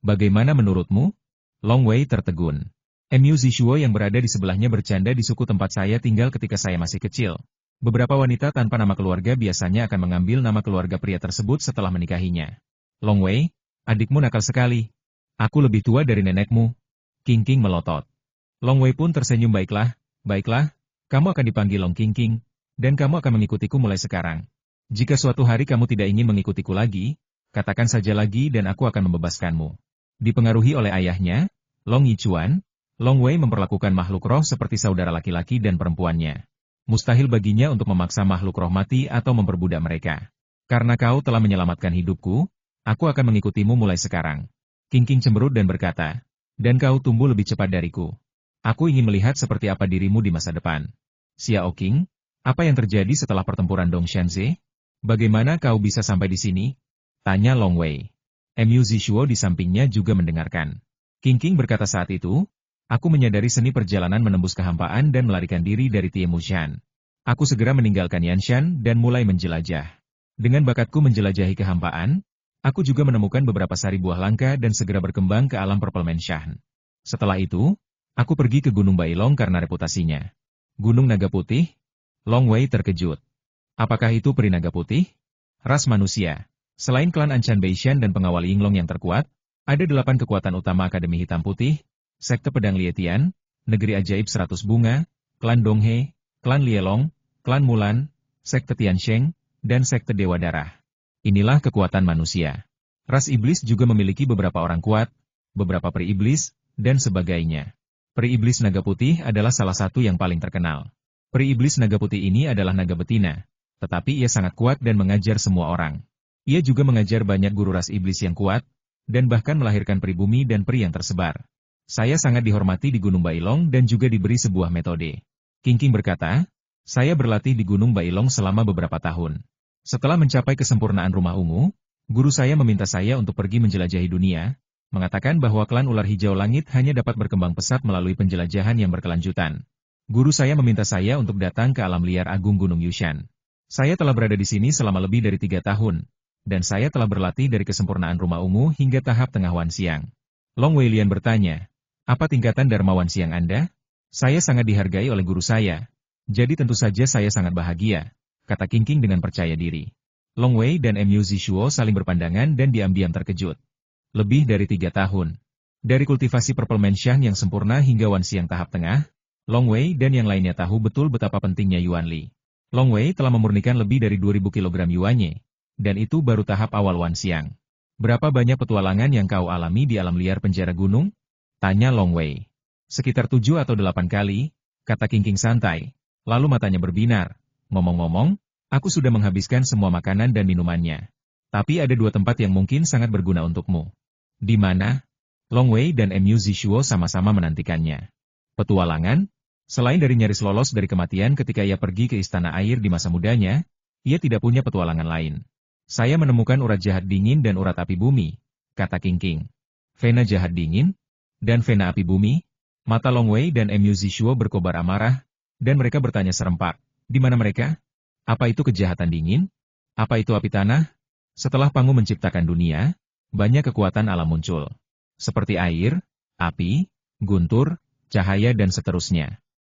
Bagaimana menurutmu? Long Wei tertegun. Mu Zishuo yang berada di sebelahnya bercanda, di suku tempat saya tinggal ketika saya masih kecil. Beberapa wanita tanpa nama keluarga biasanya akan mengambil nama keluarga pria tersebut setelah menikahinya. Long Wei, adikmu nakal sekali. Aku lebih tua dari nenekmu. King King melotot. Long Wei pun tersenyum, baiklah, kamu akan dipanggil Long King King, dan kamu akan mengikutiku mulai sekarang. Jika suatu hari kamu tidak ingin mengikutiku lagi, katakan saja lagi dan aku akan membebaskanmu. Dipengaruhi oleh ayahnya, Long Yichuan, Long Wei memperlakukan makhluk roh seperti saudara laki-laki dan perempuannya. Mustahil baginya untuk memaksa makhluk roh mati atau memperbudak mereka. Karena kau telah menyelamatkan hidupku, aku akan mengikutimu mulai sekarang. King King cemberut dan berkata, dan kau tumbuh lebih cepat dariku. Aku ingin melihat seperti apa dirimu di masa depan. Xiao King, apa yang terjadi setelah pertempuran Dongshanze? Bagaimana kau bisa sampai di sini? Tanya Long Wei. Mu Zishuo di sampingnya juga mendengarkan. King King berkata saat itu, Aku menyadari seni perjalanan menembus kehampaan dan melarikan diri dari Tie Mushan. Aku segera meninggalkan Yanshan dan mulai menjelajah. Dengan bakatku menjelajahi kehampaan, aku juga menemukan beberapa sari buah langka dan segera berkembang ke alam Purple Mansion. Setelah itu, aku pergi ke Gunung Bailong karena reputasinya. Gunung Naga Putih? Long Wei terkejut. Apakah itu peri naga putih? Ras manusia. Selain klan Anshan Beishan dan pengawal Yinglong yang terkuat, ada 8 kekuatan utama Akademi Hitam Putih, Sekte Pedang Lietian, Negeri Ajaib 100 Bunga, Klan Donghe, Klan Lielong, Klan Mulan, Sekte Tiansheng, dan Sekte Dewa Darah. Inilah kekuatan manusia. Ras iblis juga memiliki beberapa orang kuat, beberapa peri iblis, dan sebagainya. Peri iblis naga putih adalah salah satu yang paling terkenal. Peri iblis naga putih ini adalah naga betina, tetapi ia sangat kuat dan mengajar semua orang. Ia juga mengajar banyak guru ras iblis yang kuat, dan bahkan melahirkan peri bumi dan peri yang tersebar. Saya sangat dihormati di Gunung Bailong dan juga diberi sebuah metode. Kingking berkata, saya berlatih di Gunung Bailong selama beberapa tahun. Setelah mencapai kesempurnaan rumah ungu, guru saya meminta saya untuk pergi menjelajahi dunia, mengatakan bahwa klan ular hijau langit hanya dapat berkembang pesat melalui penjelajahan yang berkelanjutan. Guru saya meminta saya untuk datang ke alam liar agung Gunung Yushan. Saya telah berada di sini selama lebih dari 3 tahun, dan saya telah berlatih dari kesempurnaan rumah ungu hingga tahap tengah Wan Xiang. Long Weilian bertanya, apa tingkatan Dharma Wan Xiang Anda? Saya sangat dihargai oleh guru saya. Jadi tentu saja saya sangat bahagia, kata Kingking dengan percaya diri. Long Wei dan Mu Zishuo saling berpandangan dan diam-diam terkejut. Lebih dari 3 tahun. Dari kultivasi Purple Mansion yang sempurna hingga Wan Xiang tahap tengah, Long Wei dan yang lainnya tahu betul betapa pentingnya Yuan Li. Long Wei telah memurnikan lebih dari 2000 kg Yuannya, dan itu baru tahap awal Wan Xiang. Berapa banyak petualangan yang kau alami di alam liar penjara gunung? Tanya Long Wei. Sekitar 7 atau 8 kali, kata Kingking santai. Lalu matanya berbinar. Ngomong-ngomong, aku sudah menghabiskan semua makanan dan minumannya. Tapi ada 2 tempat yang mungkin sangat berguna untukmu. Di mana? Long Wei dan Mu Zishuo sama-sama menantikannya. Petualangan? Selain dari nyaris lolos dari kematian ketika ia pergi ke Istana Air di masa mudanya, ia tidak punya petualangan lain. Saya menemukan urat jahat dingin dan urat api bumi, kata Kingking. Vena jahat dingin? Dan vena api bumi? Mata Long Wei dan Mu Zishuo berkobar amarah, dan mereka bertanya serempak, di mana mereka? Apa itu kejahatan dingin? Apa itu api tanah? Setelah Pangu menciptakan dunia, banyak kekuatan alam muncul. Seperti air, api, guntur, cahaya dan seterusnya.